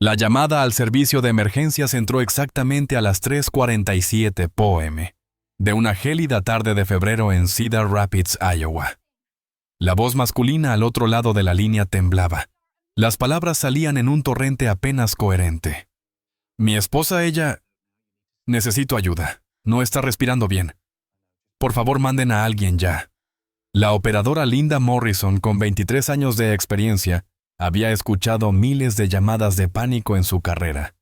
La llamada al servicio de emergencias entró exactamente a las 3:47 p.m. de una gélida tarde de febrero en Cedar Rapids, Iowa. La voz masculina al otro lado de la línea temblaba. Las palabras salían en un torrente apenas coherente. Mi esposa, ella... Necesito ayuda. No está respirando bien. Por favor, manden a alguien ya. La operadora Linda Morrison, con 23 años de experiencia, había escuchado miles de llamadas de pánico en su carrera,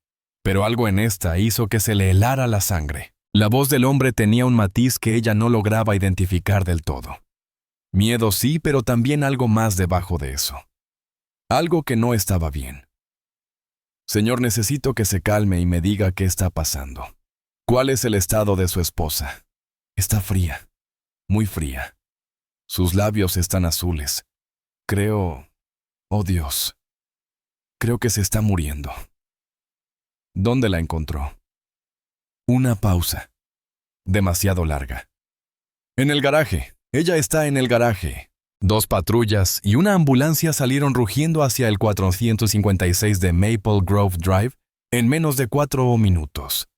pero algo en esta hizo que se le helara la sangre. La voz del hombre tenía un matiz que ella no lograba identificar del todo. Miedo sí, pero también algo más debajo de eso. Algo que no estaba bien. Señor, necesito que se calme y me diga qué está pasando. ¿Cuál es el estado de su esposa? Está fría, muy fría. Sus labios están azules. Creo... Oh Dios. Creo que se está muriendo. ¿Dónde la encontró? Una pausa. Demasiado larga. En el garaje. Ella está en el garaje. 2 patrullas y una ambulancia salieron rugiendo hacia el 456 de Maple Grove Drive en menos de 4 minutos.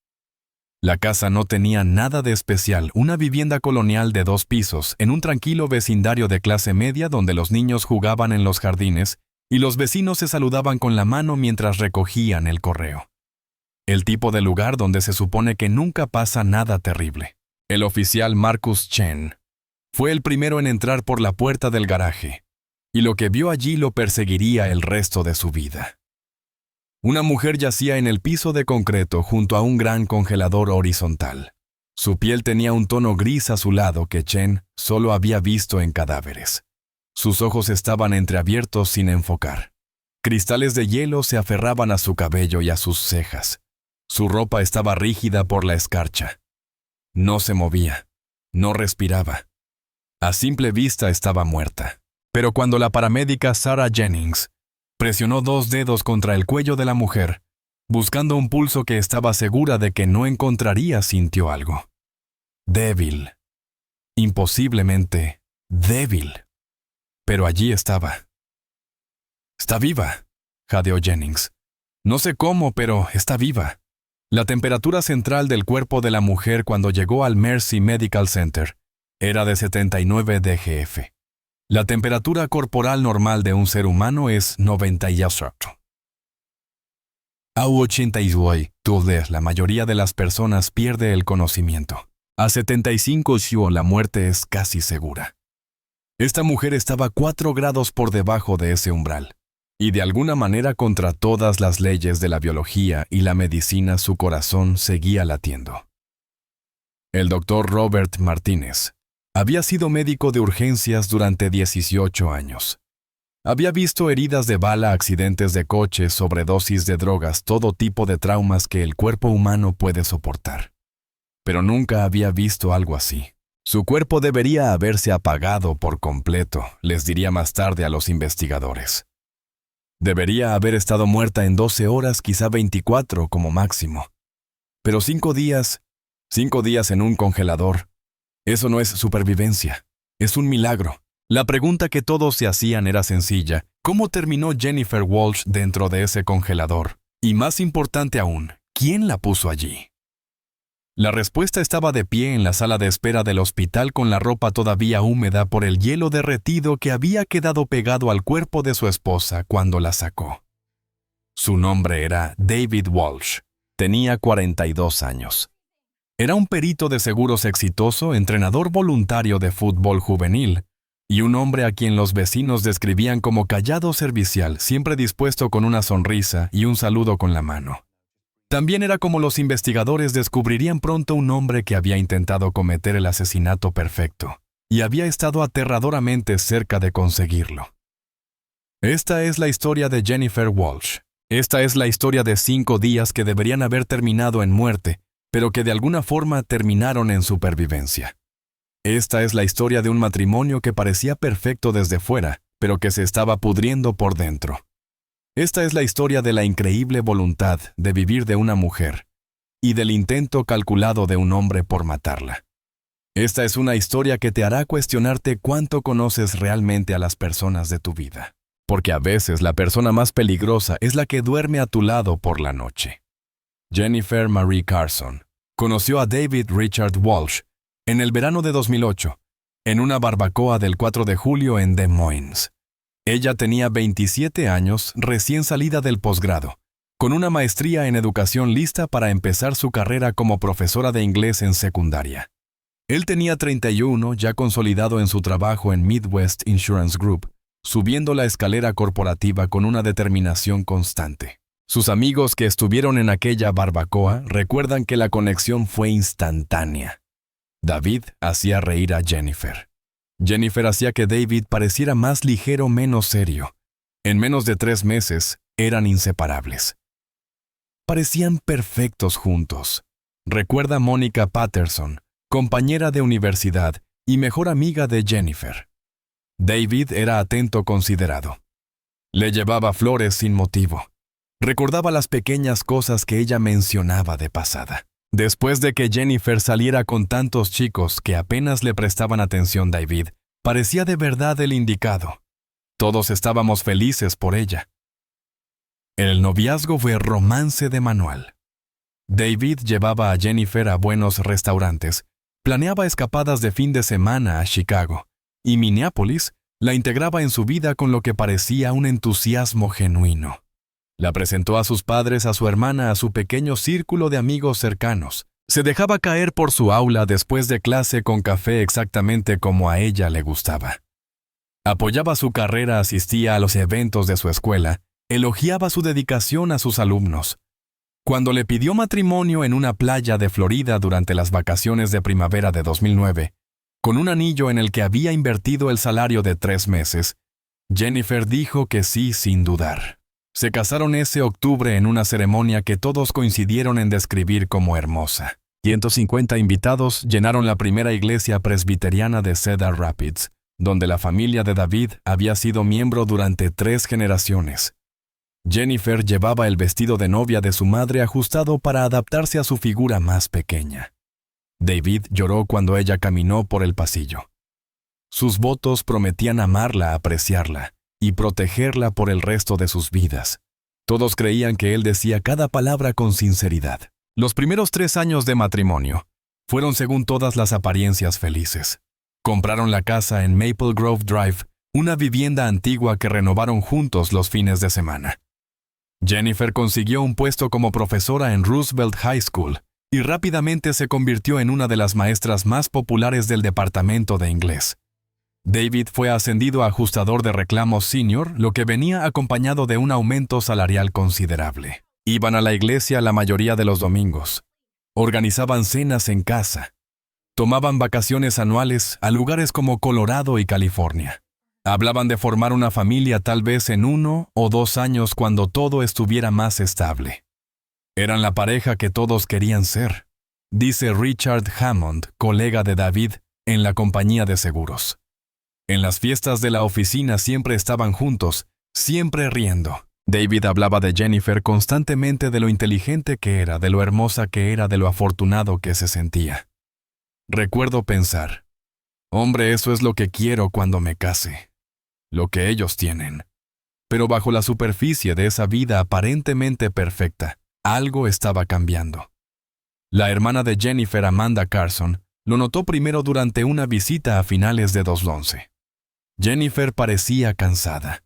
La casa no tenía nada de especial, una vivienda colonial de 2 pisos en un tranquilo vecindario de clase media donde los niños jugaban en los jardines y los vecinos se saludaban con la mano mientras recogían el correo. El tipo de lugar donde se supone que nunca pasa nada terrible. El oficial Marcus Chen fue el primero en entrar por la puerta del garaje, y lo que vio allí lo perseguiría el resto de su vida. Una mujer yacía en el piso de concreto junto a un gran congelador horizontal. Su piel tenía un tono gris azulado que Chen solo había visto en cadáveres. Sus ojos estaban entreabiertos sin enfocar. Cristales de hielo se aferraban a su cabello y a sus cejas. Su ropa estaba rígida por la escarcha. No se movía, no respiraba. A simple vista estaba muerta. Pero cuando la paramédica Sarah Jennings presionó 2 dedos contra el cuello de la mujer, buscando un pulso que estaba segura de que no encontraría, sintió algo. Débil. Imposiblemente débil. Pero allí estaba. «Está viva», jadeó Jennings. «No sé cómo, pero está viva». La temperatura central del cuerpo de la mujer cuando llegó al Mercy Medical Center era de 79 dgf. La temperatura corporal normal de un ser humano es 98. A 88, la mayoría de las personas pierde el conocimiento. A 75, la muerte es casi segura. Esta mujer estaba 4 grados por debajo de ese umbral, y de alguna manera contra todas las leyes de la biología y la medicina su corazón seguía latiendo. El doctor Robert Martínez había sido médico de urgencias durante 18 años. Había visto heridas de bala, accidentes de coche, sobredosis de drogas, todo tipo de traumas que el cuerpo humano puede soportar. Pero nunca había visto algo así. Su cuerpo debería haberse apagado por completo, les diría más tarde a los investigadores. Debería haber estado muerta en 12 horas, quizá 24 como máximo. Pero 5 días en un congelador. Eso no es supervivencia, es un milagro. La pregunta que todos se hacían era sencilla. ¿Cómo terminó Jennifer Walsh dentro de ese congelador? Y más importante aún, ¿quién la puso allí? La respuesta estaba de pie en la sala de espera del hospital con la ropa todavía húmeda por el hielo derretido que había quedado pegado al cuerpo de su esposa cuando la sacó. Su nombre era David Walsh. Tenía 42 años. Era un perito de seguros exitoso, entrenador voluntario de fútbol juvenil, y un hombre a quien los vecinos describían como callado servicial, siempre dispuesto con una sonrisa y un saludo con la mano. También era como los investigadores descubrirían pronto un hombre que había intentado cometer el asesinato perfecto, y había estado aterradoramente cerca de conseguirlo. Esta es la historia de Jennifer Walsh. Esta es la historia de 5 días que deberían haber terminado en muerte, pero que de alguna forma terminaron en supervivencia. Esta es la historia de un matrimonio que parecía perfecto desde fuera, pero que se estaba pudriendo por dentro. Esta es la historia de la increíble voluntad de vivir de una mujer y del intento calculado de un hombre por matarla. Esta es una historia que te hará cuestionarte cuánto conoces realmente a las personas de tu vida. porque a veces la persona más peligrosa es la que duerme a tu lado por la noche. Jennifer Marie Carson conoció a David Richard Walsh en el verano de 2008, en una barbacoa del 4 de julio en Des Moines. Ella tenía 27 años, recién salida del posgrado, con una maestría en educación lista para empezar su carrera como profesora de inglés en secundaria. Él tenía 31, ya consolidado en su trabajo en Midwest Insurance Group, subiendo la escalera corporativa con una determinación constante. Sus amigos que estuvieron en aquella barbacoa recuerdan que la conexión fue instantánea. David hacía reír a Jennifer. Jennifer hacía que David pareciera más ligero, menos serio. En menos de 3 meses, eran inseparables. Parecían perfectos juntos. Recuerda Mónica Patterson, compañera de universidad y mejor amiga de Jennifer. David era atento, considerado. Le llevaba flores sin motivo. Recordaba las pequeñas cosas que ella mencionaba de pasada. Después de que Jennifer saliera con tantos chicos que apenas le prestaban atención, David parecía de verdad el indicado. Todos estábamos felices por ella. El noviazgo fue romance de manual. David llevaba a Jennifer a buenos restaurantes, planeaba escapadas de fin de semana a Chicago, y Minneapolis la integraba en su vida con lo que parecía un entusiasmo genuino. La presentó a sus padres, a su hermana, a su pequeño círculo de amigos cercanos. Se dejaba caer por su aula después de clase con café exactamente como a ella le gustaba. Apoyaba su carrera, asistía a los eventos de su escuela, elogiaba su dedicación a sus alumnos. Cuando le pidió matrimonio en una playa de Florida durante las vacaciones de primavera de 2009, con un anillo en el que había invertido el salario de 3 meses, Jennifer dijo que sí sin dudar. Se casaron ese octubre en una ceremonia que todos coincidieron en describir como hermosa. 150 invitados llenaron la primera iglesia presbiteriana de Cedar Rapids, donde la familia de David había sido miembro durante 3 generaciones. Jennifer llevaba el vestido de novia de su madre ajustado para adaptarse a su figura más pequeña. David lloró cuando ella caminó por el pasillo. Sus votos prometían amarla, apreciarla y protegerla por el resto de sus vidas. Todos creían que él decía cada palabra con sinceridad. Los primeros 3 años de matrimonio fueron, según todas las apariencias, felices. Compraron la casa en Maple Grove Drive, una vivienda antigua que renovaron juntos los fines de semana. Jennifer consiguió un puesto como profesora en Roosevelt High School y rápidamente se convirtió en una de las maestras más populares del departamento de inglés. David fue ascendido a ajustador de reclamos senior, lo que venía acompañado de un aumento salarial considerable. Iban a la iglesia la mayoría de los domingos. Organizaban cenas en casa. Tomaban vacaciones anuales a lugares como Colorado y California. Hablaban de formar una familia tal vez en 1 o 2 años cuando todo estuviera más estable. Eran la pareja que todos querían ser, dice Richard Hammond, colega de David, en la compañía de seguros. En las fiestas de la oficina siempre estaban juntos, siempre riendo. David hablaba de Jennifer constantemente, de lo inteligente que era, de lo hermosa que era, de lo afortunado que se sentía. Recuerdo pensar, hombre, eso es lo que quiero cuando me case. Lo que ellos tienen. Pero bajo la superficie de esa vida aparentemente perfecta, algo estaba cambiando. La hermana de Jennifer, Amanda Carson, lo notó primero durante una visita a finales de 2011. Jennifer parecía cansada.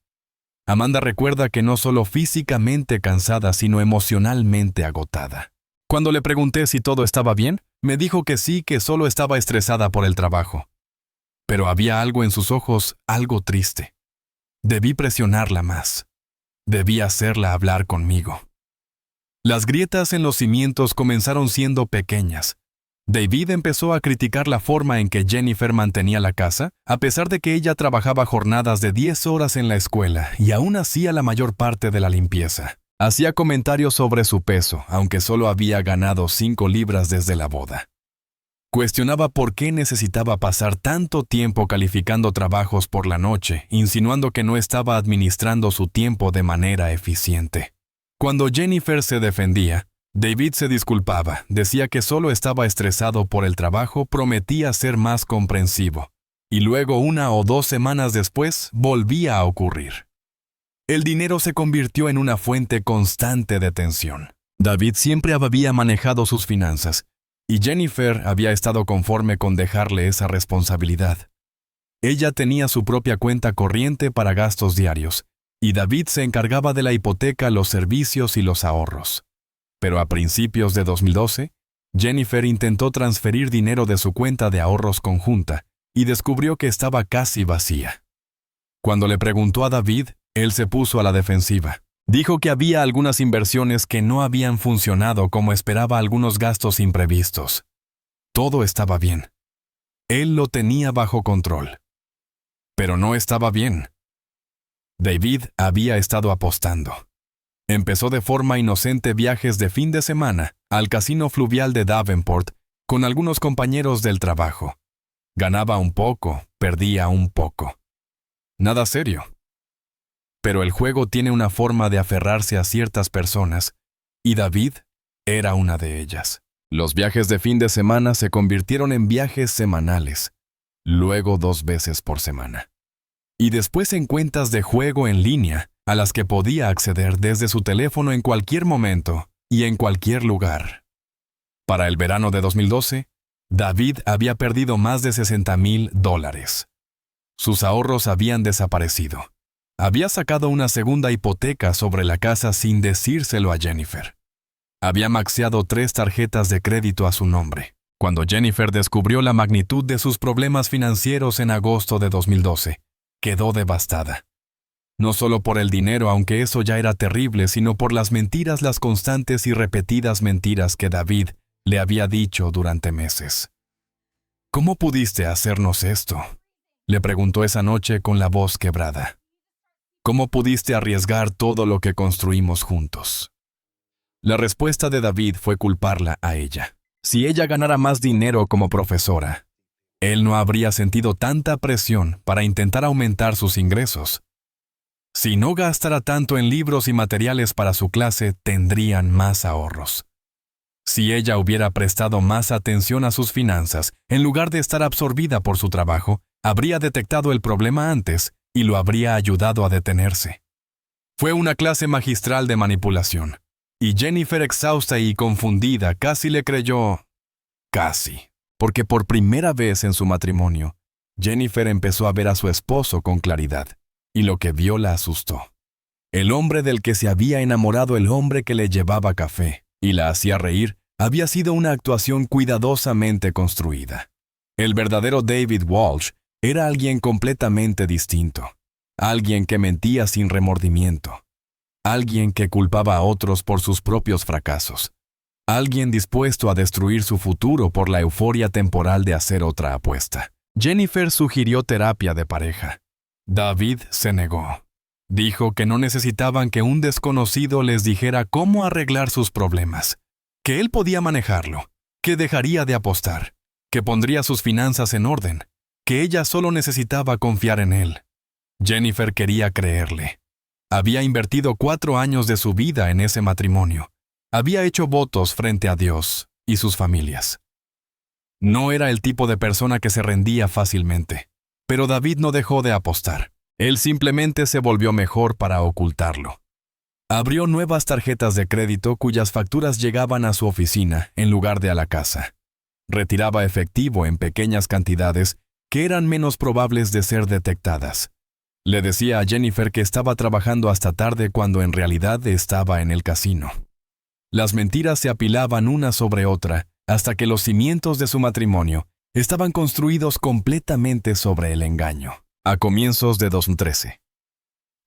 Amanda recuerda que no solo físicamente cansada, sino emocionalmente agotada. Cuando le pregunté si todo estaba bien, me dijo que sí, que solo estaba estresada por el trabajo. Pero había algo en sus ojos, algo triste. Debí presionarla más. Debí hacerla hablar conmigo. Las grietas en los cimientos comenzaron siendo pequeñas. David empezó a criticar la forma en que Jennifer mantenía la casa, a pesar de que ella trabajaba jornadas de 10 horas en la escuela y aún hacía la mayor parte de la limpieza. Hacía comentarios sobre su peso, aunque solo había ganado 5 libras desde la boda. Cuestionaba por qué necesitaba pasar tanto tiempo calificando trabajos por la noche, insinuando que no estaba administrando su tiempo de manera eficiente. Cuando Jennifer se defendía, David se disculpaba, decía que solo estaba estresado por el trabajo, prometía ser más comprensivo, y luego 1 o 2 semanas después volvía a ocurrir. El dinero se convirtió en una fuente constante de tensión. David siempre había manejado sus finanzas, y Jennifer había estado conforme con dejarle esa responsabilidad. Ella tenía su propia cuenta corriente para gastos diarios, y David se encargaba de la hipoteca, los servicios y los ahorros. Pero a principios de 2012, Jennifer intentó transferir dinero de su cuenta de ahorros conjunta y descubrió que estaba casi vacía. Cuando le preguntó a David, él se puso a la defensiva. Dijo que había algunas inversiones que no habían funcionado como esperaba, algunos gastos imprevistos. Todo estaba bien. Él lo tenía bajo control. Pero no estaba bien. David había estado apostando. Empezó de forma inocente viajes de fin de semana al casino fluvial de Davenport con algunos compañeros del trabajo. Ganaba un poco, perdía un poco. Nada serio. Pero el juego tiene una forma de aferrarse a ciertas personas, y David era una de ellas. Los viajes de fin de semana se convirtieron en viajes semanales, luego 2 veces por semana. Y después en cuentas de juego en línea, a las que podía acceder desde su teléfono en cualquier momento y en cualquier lugar. Para el verano de 2012, David había perdido más de $60,000. Sus ahorros habían desaparecido. Había sacado una segunda hipoteca sobre la casa sin decírselo a Jennifer. Había maxeado 3 tarjetas de crédito a su nombre. Cuando Jennifer descubrió la magnitud de sus problemas financieros en agosto de 2012, quedó devastada. No solo por el dinero, aunque eso ya era terrible, sino por las mentiras, las constantes y repetidas mentiras que David le había dicho durante meses. ¿Cómo pudiste hacernos esto?, le preguntó esa noche con la voz quebrada. ¿Cómo pudiste arriesgar todo lo que construimos juntos? La respuesta de David fue culparla a ella. Si ella ganara más dinero como profesora, él no habría sentido tanta presión para intentar aumentar sus ingresos. Si no gastara tanto en libros y materiales para su clase, tendrían más ahorros. Si ella hubiera prestado más atención a sus finanzas, en lugar de estar absorbida por su trabajo, habría detectado el problema antes y lo habría ayudado a detenerse. Fue una clase magistral de manipulación, y Jennifer, exhausta y confundida, casi le creyó. Casi. Porque por primera vez en su matrimonio, Jennifer empezó a ver a su esposo con claridad, y lo que vio la asustó. El hombre del que se había enamorado, el hombre que le llevaba café y la hacía reír, había sido una actuación cuidadosamente construida. El verdadero David Walsh era alguien completamente distinto, alguien que mentía sin remordimiento, alguien que culpaba a otros por sus propios fracasos, alguien dispuesto a destruir su futuro por la euforia temporal de hacer otra apuesta. Jennifer sugirió terapia de pareja. David se negó. Dijo que no necesitaban que un desconocido les dijera cómo arreglar sus problemas, que él podía manejarlo, que dejaría de apostar, que pondría sus finanzas en orden, que ella solo necesitaba confiar en él. Jennifer quería creerle. Había invertido 4 años de su vida en ese matrimonio. Había hecho votos frente a Dios y sus familias. No era el tipo de persona que se rendía fácilmente, pero David no dejó de apostar. Él simplemente se volvió mejor para ocultarlo. Abrió nuevas tarjetas de crédito cuyas facturas llegaban a su oficina en lugar de a la casa. Retiraba efectivo en pequeñas cantidades que eran menos probables de ser detectadas. Le decía a Jennifer que estaba trabajando hasta tarde cuando en realidad estaba en el casino. Las mentiras se apilaban una sobre otra hasta que los cimientos de su matrimonio estaban construidos completamente sobre el engaño. A comienzos de 2013,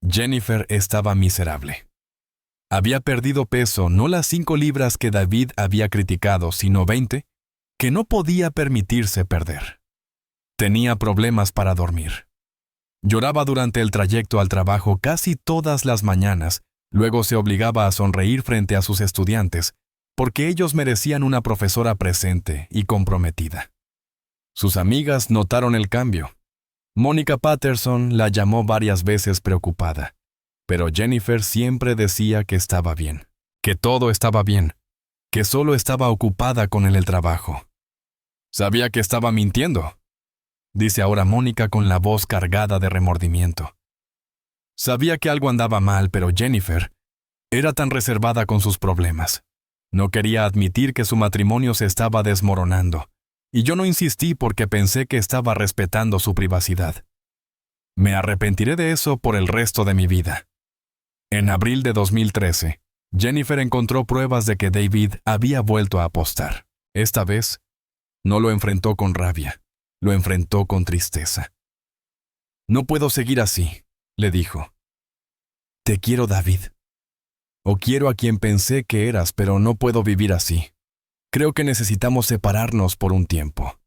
Jennifer estaba miserable. Había perdido peso, no las 5 libras que David había criticado, sino 20, que no podía permitirse perder. Tenía problemas para dormir. Lloraba durante el trayecto al trabajo casi todas las mañanas, luego se obligaba a sonreír frente a sus estudiantes, porque ellos merecían una profesora presente y comprometida. Sus amigas notaron el cambio. Mónica Patterson la llamó varias veces preocupada, pero Jennifer siempre decía que estaba bien, que todo estaba bien, que solo estaba ocupada con el trabajo. Sabía que estaba mintiendo, dice ahora Mónica con la voz cargada de remordimiento. Sabía que algo andaba mal, pero Jennifer era tan reservada con sus problemas. No quería admitir que su matrimonio se estaba desmoronando, y yo no insistí porque pensé que estaba respetando su privacidad. Me arrepentiré de eso por el resto de mi vida. En abril de 2013, Jennifer encontró pruebas de que David había vuelto a apostar. Esta vez, no lo enfrentó con rabia, lo enfrentó con tristeza. «No puedo seguir así», le dijo. «Te quiero, David. O quiero a quien pensé que eras, pero no puedo vivir así. Creo que necesitamos separarnos por un tiempo.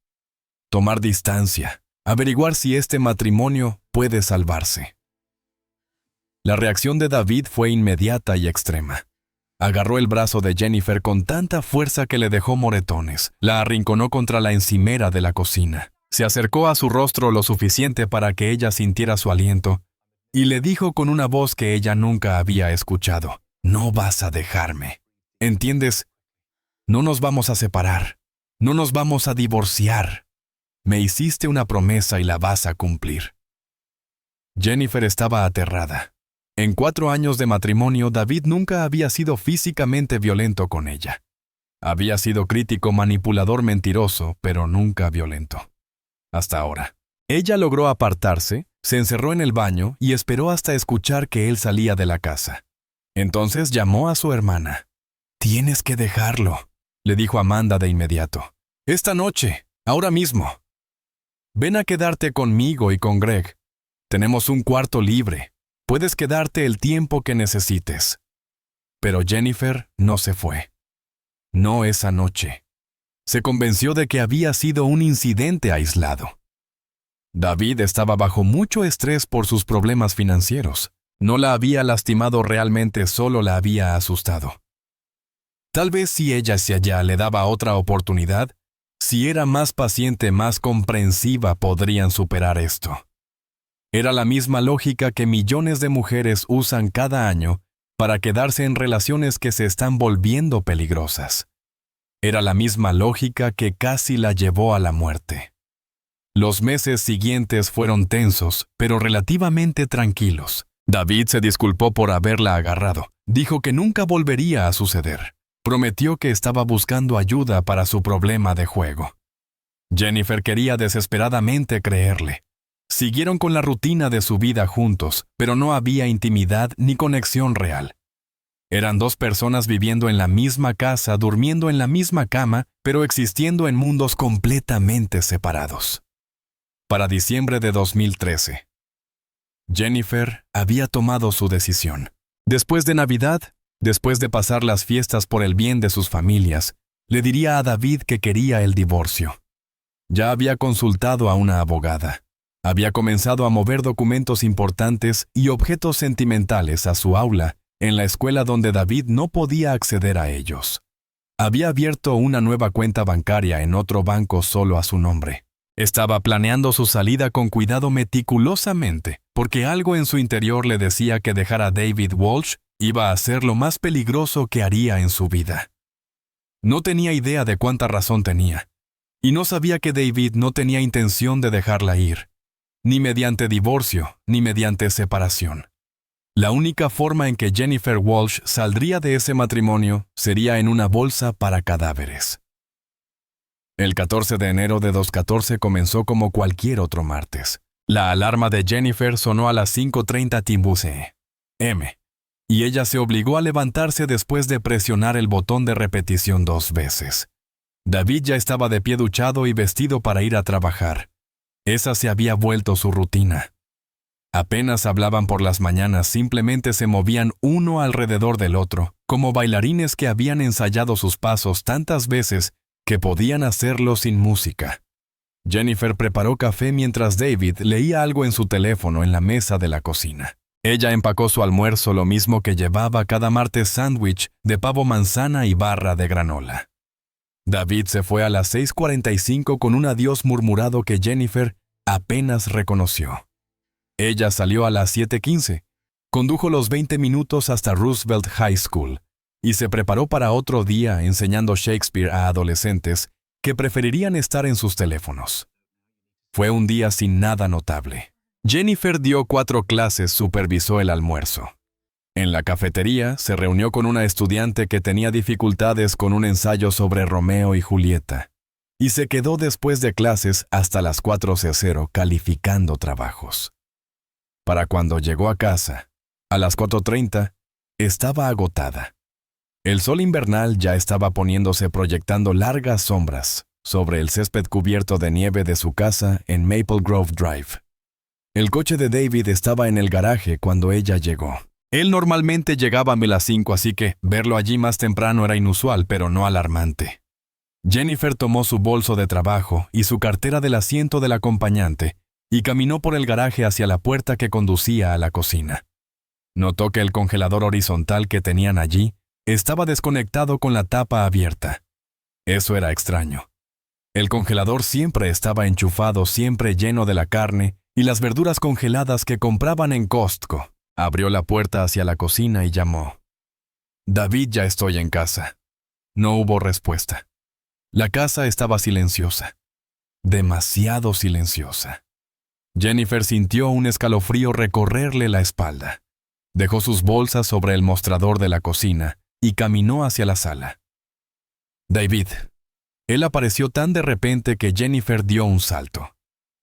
Tomar distancia, averiguar si este matrimonio puede salvarse». La reacción de David fue inmediata y extrema. Agarró el brazo de Jennifer con tanta fuerza que le dejó moretones. La arrinconó contra la encimera de la cocina. Se acercó a su rostro lo suficiente para que ella sintiera su aliento y le dijo con una voz que ella nunca había escuchado: «No vas a dejarme. ¿Entiendes? No nos vamos a separar. No nos vamos a divorciar. Me hiciste una promesa y la vas a cumplir». Jennifer estaba aterrada. En 4 años de matrimonio, David nunca había sido físicamente violento con ella. Había sido crítico, manipulador, mentiroso, pero nunca violento. Hasta ahora. Ella logró apartarse, se encerró en el baño y esperó hasta escuchar que él salía de la casa. Entonces llamó a su hermana. «Tienes que dejarlo», le dijo Amanda de inmediato. «Esta noche, ahora mismo. Ven a quedarte conmigo y con Greg. Tenemos un cuarto libre. Puedes quedarte el tiempo que necesites». Pero Jennifer no se fue. No esa noche. Se convenció de que había sido un incidente aislado. David estaba bajo mucho estrés por sus problemas financieros. No la había lastimado realmente, solo la había asustado. Tal vez si ella hacia allá le daba otra oportunidad, si era más paciente, más comprensiva, podrían superar esto. Era la misma lógica que millones de mujeres usan cada año para quedarse en relaciones que se están volviendo peligrosas. Era la misma lógica que casi la llevó a la muerte. Los meses siguientes fueron tensos, pero relativamente tranquilos. David se disculpó por haberla agarrado. Dijo que nunca volvería a suceder. Prometió que estaba buscando ayuda para su problema de juego. Jennifer quería desesperadamente creerle. Siguieron con la rutina de su vida juntos, pero no había intimidad ni conexión real. Eran 2 personas viviendo en la misma casa, durmiendo en la misma cama, pero existiendo en mundos completamente separados. Para diciembre de 2013, Jennifer había tomado su decisión. Después de Navidad, después de pasar las fiestas por el bien de sus familias, le diría a David que quería el divorcio. Ya había consultado a una abogada. Había comenzado a mover documentos importantes y objetos sentimentales a su aula en la escuela donde David no podía acceder a ellos. Había abierto una nueva cuenta bancaria en otro banco solo a su nombre. Estaba planeando su salida con cuidado meticulosamente, porque algo en su interior le decía que dejar a David Walsh iba a ser lo más peligroso que haría en su vida. No tenía idea de cuánta razón tenía, y no sabía que David no tenía intención de dejarla ir, ni mediante divorcio, ni mediante separación. La única forma en que Jennifer Walsh saldría de ese matrimonio sería en una bolsa para cadáveres. El 14 de enero de 2014 comenzó como cualquier otro martes. La alarma de Jennifer sonó a las 5:30 Timbuse M, y ella se obligó a levantarse después de presionar el botón de repetición 2 veces. David ya estaba de pie duchado y vestido para ir a trabajar. Esa se había vuelto su rutina. Apenas hablaban por las mañanas, simplemente se movían uno alrededor del otro, como bailarines que habían ensayado sus pasos tantas veces que podían hacerlo sin música. Jennifer preparó café mientras David leía algo en su teléfono en la mesa de la cocina. Ella empacó su almuerzo, lo mismo que llevaba cada martes: sándwich de pavo, manzana y barra de granola. David se fue a las 6:45 con un adiós murmurado que Jennifer apenas reconoció. Ella salió a las 7:15, condujo los 20 minutos hasta Roosevelt High School y se preparó para otro día enseñando Shakespeare a adolescentes que preferirían estar en sus teléfonos. Fue un día sin nada notable. Jennifer dio 4 clases, supervisó el almuerzo. En la cafetería se reunió con una estudiante que tenía dificultades con un ensayo sobre Romeo y Julieta, y se quedó después de clases hasta las 4:00 calificando trabajos. Para cuando llegó a casa, a las 4:30, estaba agotada. El sol invernal ya estaba poniéndose, proyectando largas sombras sobre el césped cubierto de nieve de su casa en Maple Grove Drive. El coche de David estaba en el garaje cuando ella llegó. Él normalmente llegaba a las 5, así que verlo allí más temprano era inusual, pero no alarmante. Jennifer tomó su bolso de trabajo y su cartera del asiento del acompañante y caminó por el garaje hacia la puerta que conducía a la cocina. Notó que el congelador horizontal que tenían allí estaba desconectado con la tapa abierta. Eso era extraño. El congelador siempre estaba enchufado, siempre lleno de la carne y las verduras congeladas que compraban en Costco. Abrió la puerta hacia la cocina y llamó. «David, ya estoy en casa». No hubo respuesta. La casa estaba silenciosa. Demasiado silenciosa. Jennifer sintió un escalofrío recorrerle la espalda. Dejó sus bolsas sobre el mostrador de la cocina y caminó hacia la sala. «David». Él apareció tan de repente que Jennifer dio un salto.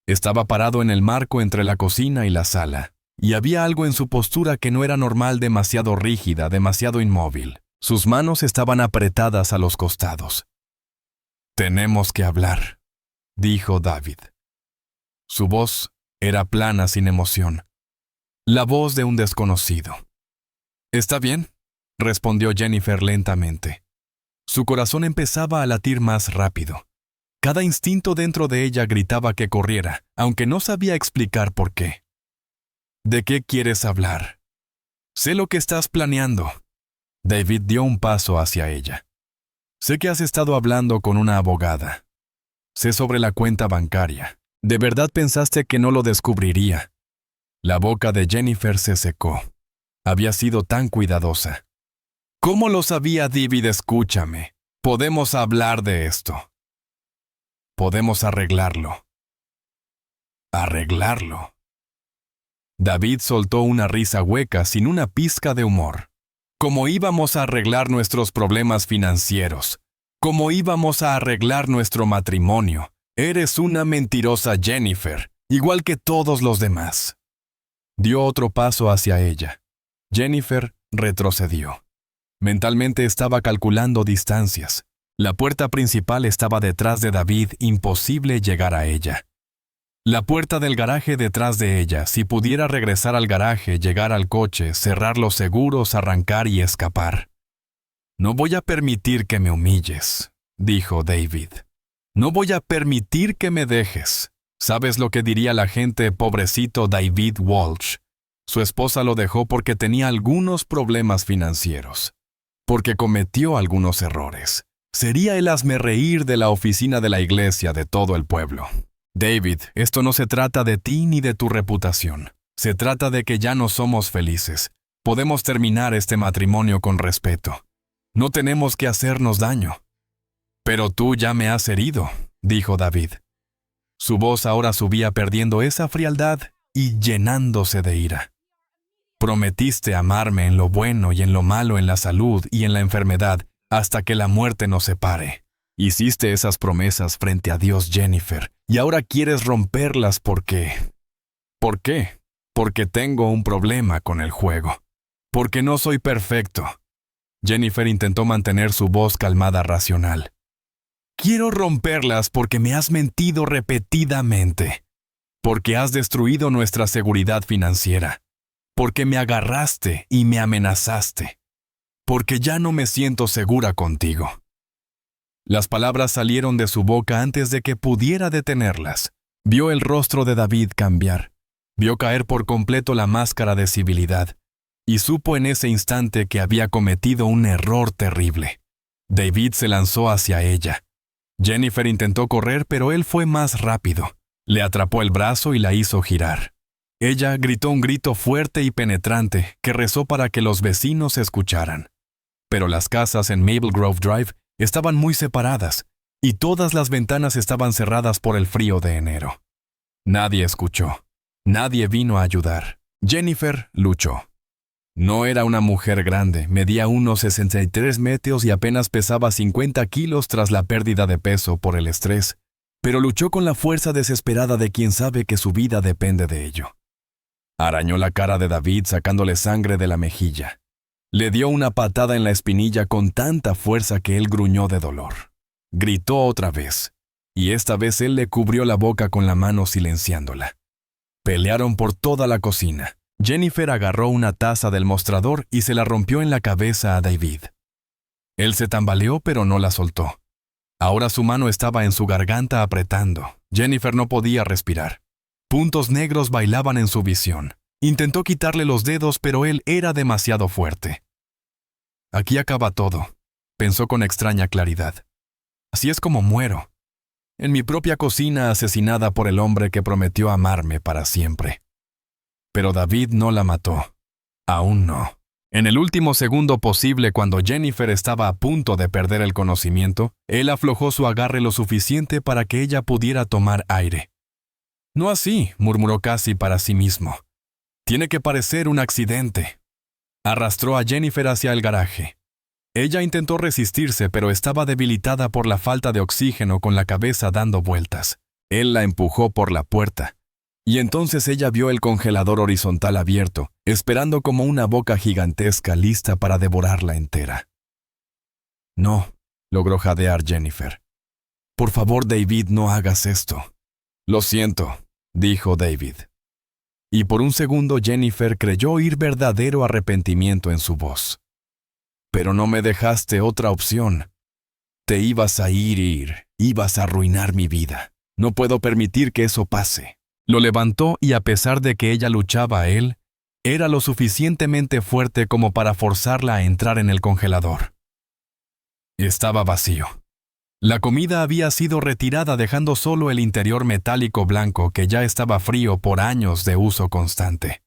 Estaba parado en el marco entre la cocina y la sala. Y había algo en su postura que no era normal, demasiado rígida, demasiado inmóvil. Sus manos estaban apretadas a los costados. «Tenemos que hablar», dijo David. Su voz era plana, sin emoción. La voz de un desconocido. «¿Está bien?», respondió Jennifer lentamente. Su corazón empezaba a latir más rápido. Cada instinto dentro de ella gritaba que corriera, aunque no sabía explicar por qué. «¿De qué quieres hablar?» «Sé lo que estás planeando». David dio un paso hacia ella. «Sé que has estado hablando con una abogada. Sé sobre la cuenta bancaria. ¿De verdad pensaste que no lo descubriría?» La boca de Jennifer se secó. Había sido tan cuidadosa. «¿Cómo lo sabía, David? Escúchame. Podemos hablar de esto. Podemos arreglarlo». «¿Arreglarlo?» David soltó una risa hueca sin una pizca de humor. «¿Cómo íbamos a arreglar nuestros problemas financieros? ¿Cómo íbamos a arreglar nuestro matrimonio? Eres una mentirosa, Jennifer, igual que todos los demás». Dio otro paso hacia ella. Jennifer retrocedió. Mentalmente estaba calculando distancias. La puerta principal estaba detrás de David, imposible llegar a ella. La puerta del garaje detrás de ella, si pudiera regresar al garaje, llegar al coche, cerrar los seguros, arrancar y escapar. «No voy a permitir que me humilles», dijo David. «No voy a permitir que me dejes. ¿Sabes lo que diría la gente? Pobrecito David Walsh. Su esposa lo dejó porque tenía algunos problemas financieros. Porque cometió algunos errores. Sería el hazmerreír de la oficina de la iglesia, de todo el pueblo». «David, esto no se trata de ti ni de tu reputación. Se trata de que ya no somos felices. Podemos terminar este matrimonio con respeto. No tenemos que hacernos daño». «Pero tú ya me has herido», dijo David. Su voz ahora subía perdiendo esa frialdad y llenándose de ira. «Prometiste amarme en lo bueno y en lo malo, en la salud y en la enfermedad, hasta que la muerte nos separe. Hiciste esas promesas frente a Dios, Jennifer, y ahora quieres romperlas porque... ¿Por qué? Porque tengo un problema con el juego. Porque no soy perfecto». Jennifer intentó mantener su voz calmada, racional. «Quiero romperlas porque me has mentido repetidamente. Porque has destruido nuestra seguridad financiera. Porque me agarraste y me amenazaste. Porque ya no me siento segura contigo». Las palabras salieron de su boca antes de que pudiera detenerlas. Vio el rostro de David cambiar. Vio caer por completo la máscara de civilidad. Y supo en ese instante que había cometido un error terrible. David se lanzó hacia ella. Jennifer intentó correr, pero él fue más rápido. Le atrapó el brazo y la hizo girar. Ella gritó un grito fuerte y penetrante que rezó para que los vecinos escucharan. Pero las casas en Maple Grove Drive estaban muy separadas y todas las ventanas estaban cerradas por el frío de enero. Nadie escuchó. Nadie vino a ayudar. Jennifer luchó. No era una mujer grande, medía unos 63 metros y apenas pesaba 50 kilos tras la pérdida de peso por el estrés, pero luchó con la fuerza desesperada de quien sabe que su vida depende de ello. Arañó la cara de David sacándole sangre de la mejilla. Le dio una patada en la espinilla con tanta fuerza que él gruñó de dolor. Gritó otra vez, y esta vez él le cubrió la boca con la mano silenciándola. Pelearon por toda la cocina. Jennifer agarró una taza del mostrador y se la rompió en la cabeza a David. Él se tambaleó pero no la soltó. Ahora su mano estaba en su garganta apretando. Jennifer no podía respirar. Puntos negros bailaban en su visión. Intentó quitarle los dedos, pero él era demasiado fuerte. Aquí acaba todo, pensó con extraña claridad. Así es como muero. En mi propia cocina asesinada por el hombre que prometió amarme para siempre. Pero David no la mató. Aún no. En el último segundo posible, cuando Jennifer estaba a punto de perder el conocimiento, él aflojó su agarre lo suficiente para que ella pudiera tomar aire. No así, murmuró casi para sí mismo. Tiene que parecer un accidente. Arrastró a Jennifer hacia el garaje. Ella intentó resistirse, pero estaba debilitada por la falta de oxígeno con la cabeza dando vueltas. Él la empujó por la puerta. Y entonces ella vio el congelador horizontal abierto, esperando como una boca gigantesca lista para devorarla entera. No, logró jadear Jennifer. Por favor, David, no hagas esto. Lo siento, dijo David. Y por un segundo Jennifer creyó oír verdadero arrepentimiento en su voz. Pero no me dejaste otra opción. Te ibas a ir, ibas a arruinar mi vida. No puedo permitir que eso pase. Lo levantó y a pesar de que ella luchaba a él, era lo suficientemente fuerte como para forzarla a entrar en el congelador. Estaba vacío. La comida había sido retirada dejando solo el interior metálico blanco que ya estaba frío por años de uso constante.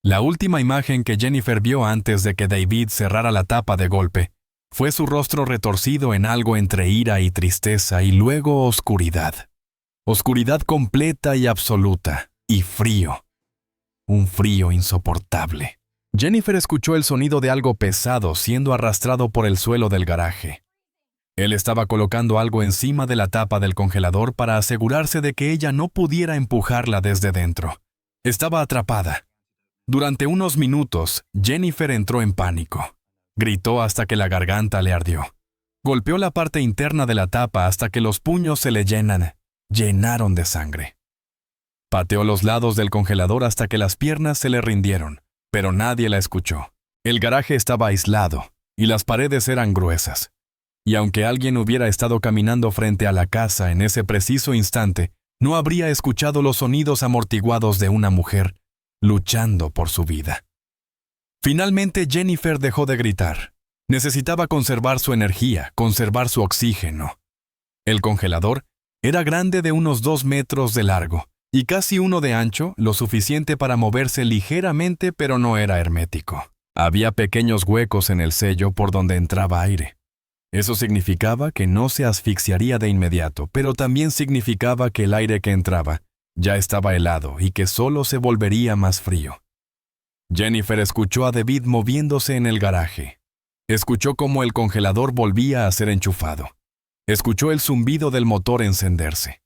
La última imagen que Jennifer vio antes de que David cerrara la tapa de golpe fue su rostro retorcido en algo entre ira y tristeza y luego oscuridad. Oscuridad completa y absoluta, y frío. Un frío insoportable. Jennifer escuchó el sonido de algo pesado siendo arrastrado por el suelo del garaje. Él estaba colocando algo encima de la tapa del congelador para asegurarse de que ella no pudiera empujarla desde dentro. Estaba atrapada. Durante unos minutos, Jennifer entró en pánico. Gritó hasta que la garganta le ardió. Golpeó la parte interna de la tapa hasta que los puños se le llenaron de sangre. Pateó los lados del congelador hasta que las piernas se le rindieron, pero nadie la escuchó. El garaje estaba aislado y las paredes eran gruesas. Y aunque alguien hubiera estado caminando frente a la casa en ese preciso instante, no habría escuchado los sonidos amortiguados de una mujer luchando por su vida. Finalmente Jennifer dejó de gritar. Necesitaba conservar su energía, conservar su oxígeno. El congelador era grande de unos 2 metros de largo y casi 1 de ancho, lo suficiente para moverse ligeramente, pero no era hermético. Había pequeños huecos en el sello por donde entraba aire. Eso significaba que no se asfixiaría de inmediato, pero también significaba que el aire que entraba ya estaba helado y que solo se volvería más frío. Jennifer escuchó a David moviéndose en el garaje. Escuchó cómo el congelador volvía a ser enchufado. Escuchó el zumbido del motor encenderse.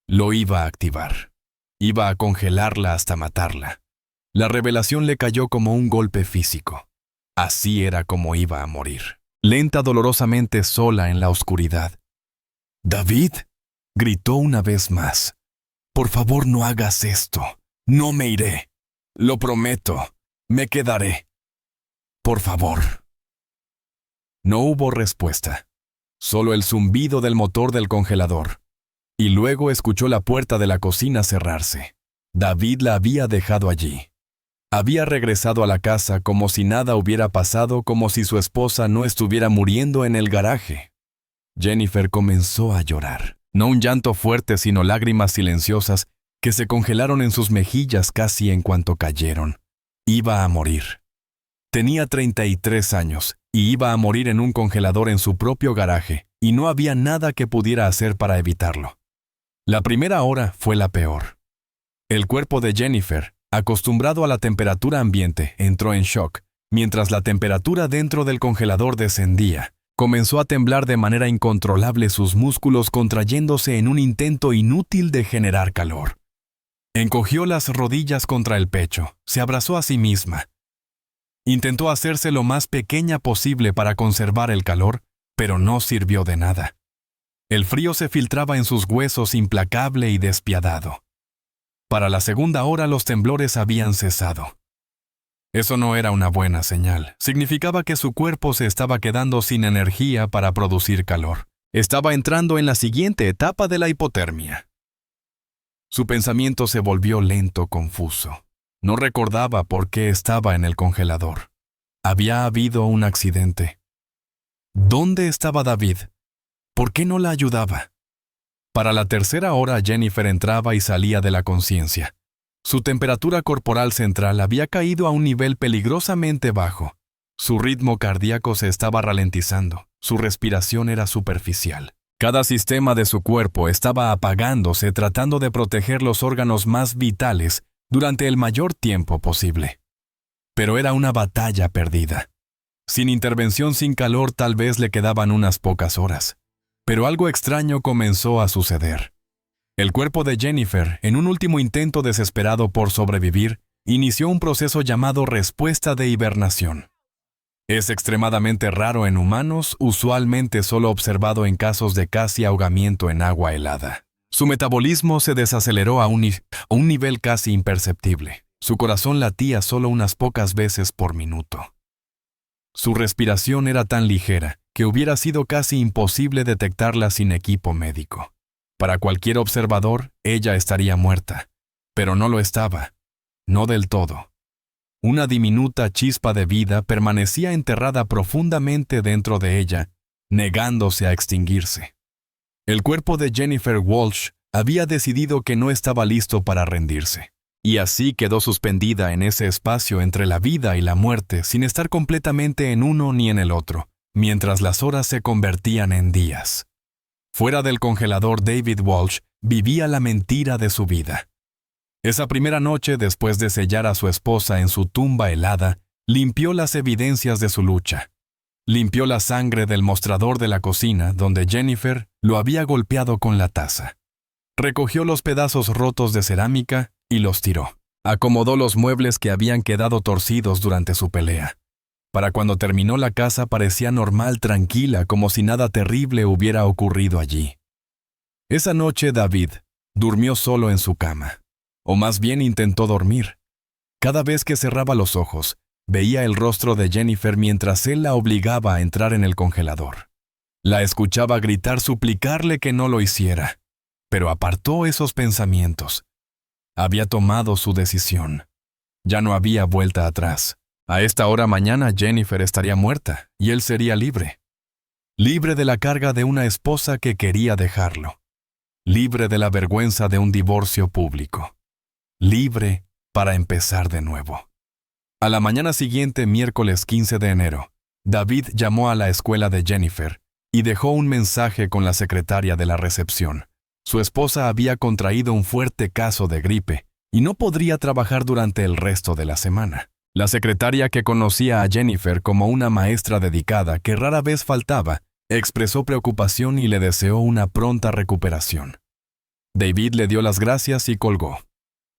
Lo iba a activar. Iba a congelarla hasta matarla. La revelación le cayó como un golpe físico. Así era como iba a morir. Lenta, dolorosamente sola en la oscuridad. «¡David!», gritó una vez más. «Por favor, no hagas esto. No me iré. Lo prometo. Me quedaré. Por favor». No hubo respuesta. Solo el zumbido del motor del congelador. Y luego escuchó la puerta de la cocina cerrarse. David la había dejado allí. Había regresado a la casa como si nada hubiera pasado, como si su esposa no estuviera muriendo en el garaje. Jennifer comenzó a llorar. No un llanto fuerte, sino lágrimas silenciosas que se congelaron en sus mejillas casi en cuanto cayeron. Iba a morir. Tenía 33 años y iba a morir en un congelador en su propio garaje, y no había nada que pudiera hacer para evitarlo. La primera hora fue la peor. El cuerpo de Jennifer, acostumbrado a la temperatura ambiente, entró en shock. Mientras la temperatura dentro del congelador descendía, comenzó a temblar de manera incontrolable, sus músculos contrayéndose en un intento inútil de generar calor. Encogió las rodillas contra el pecho, se abrazó a sí misma. Intentó hacerse lo más pequeña posible para conservar el calor, pero no sirvió de nada. El frío se filtraba en sus huesos implacable y despiadado. Para la segunda hora los temblores habían cesado. Eso no era una buena señal. Significaba que su cuerpo se estaba quedando sin energía para producir calor. Estaba entrando en la siguiente etapa de la hipotermia. Su pensamiento se volvió lento, confuso. No recordaba por qué estaba en el congelador. Había habido un accidente. ¿Dónde estaba David? ¿Por qué no la ayudaba? Para la tercera hora Jennifer entraba y salía de la conciencia. Su temperatura corporal central había caído a un nivel peligrosamente bajo. Su ritmo cardíaco se estaba ralentizando. Su respiración era superficial. Cada sistema de su cuerpo estaba apagándose tratando de proteger los órganos más vitales durante el mayor tiempo posible. Pero era una batalla perdida. Sin intervención, sin calor, tal vez le quedaban unas pocas horas. Pero algo extraño comenzó a suceder. El cuerpo de Jennifer, en un último intento desesperado por sobrevivir, inició un proceso llamado respuesta de hibernación. Es extremadamente raro en humanos, usualmente solo observado en casos de casi ahogamiento en agua helada. Su metabolismo se desaceleró a un nivel casi imperceptible. Su corazón latía solo unas pocas veces por minuto. Su respiración era tan ligera que hubiera sido casi imposible detectarla sin equipo médico. Para cualquier observador, ella estaría muerta, pero no lo estaba, no del todo. Una diminuta chispa de vida permanecía enterrada profundamente dentro de ella, negándose a extinguirse. El cuerpo de Jennifer Walsh había decidido que no estaba listo para rendirse, y así quedó suspendida en ese espacio entre la vida y la muerte sin estar completamente en uno ni en el otro, mientras las horas se convertían en días. Fuera del congelador, David Walsh vivía la mentira de su vida. Esa primera noche, después de sellar a su esposa en su tumba helada, limpió las evidencias de su lucha. Limpió la sangre del mostrador de la cocina, donde Jennifer lo había golpeado con la taza. Recogió los pedazos rotos de cerámica y los tiró. Acomodó los muebles que habían quedado torcidos durante su pelea. Para cuando terminó, la casa parecía normal, tranquila, como si nada terrible hubiera ocurrido allí. Esa noche David durmió solo en su cama, o más bien intentó dormir. Cada vez que cerraba los ojos, veía el rostro de Jennifer mientras él la obligaba a entrar en el congelador. La escuchaba gritar, suplicarle que no lo hiciera, pero apartó esos pensamientos. Había tomado su decisión. Ya no había vuelta atrás. A esta hora mañana Jennifer estaría muerta y él sería libre. Libre de la carga de una esposa que quería dejarlo. Libre de la vergüenza de un divorcio público. Libre para empezar de nuevo. A la mañana siguiente, miércoles 15 de enero, David llamó a la escuela de Jennifer y dejó un mensaje con la secretaria de la recepción. Su esposa había contraído un fuerte caso de gripe y no podría trabajar durante el resto de la semana. La secretaria, que conocía a Jennifer como una maestra dedicada que rara vez faltaba, expresó preocupación y le deseó una pronta recuperación. David le dio las gracias y colgó.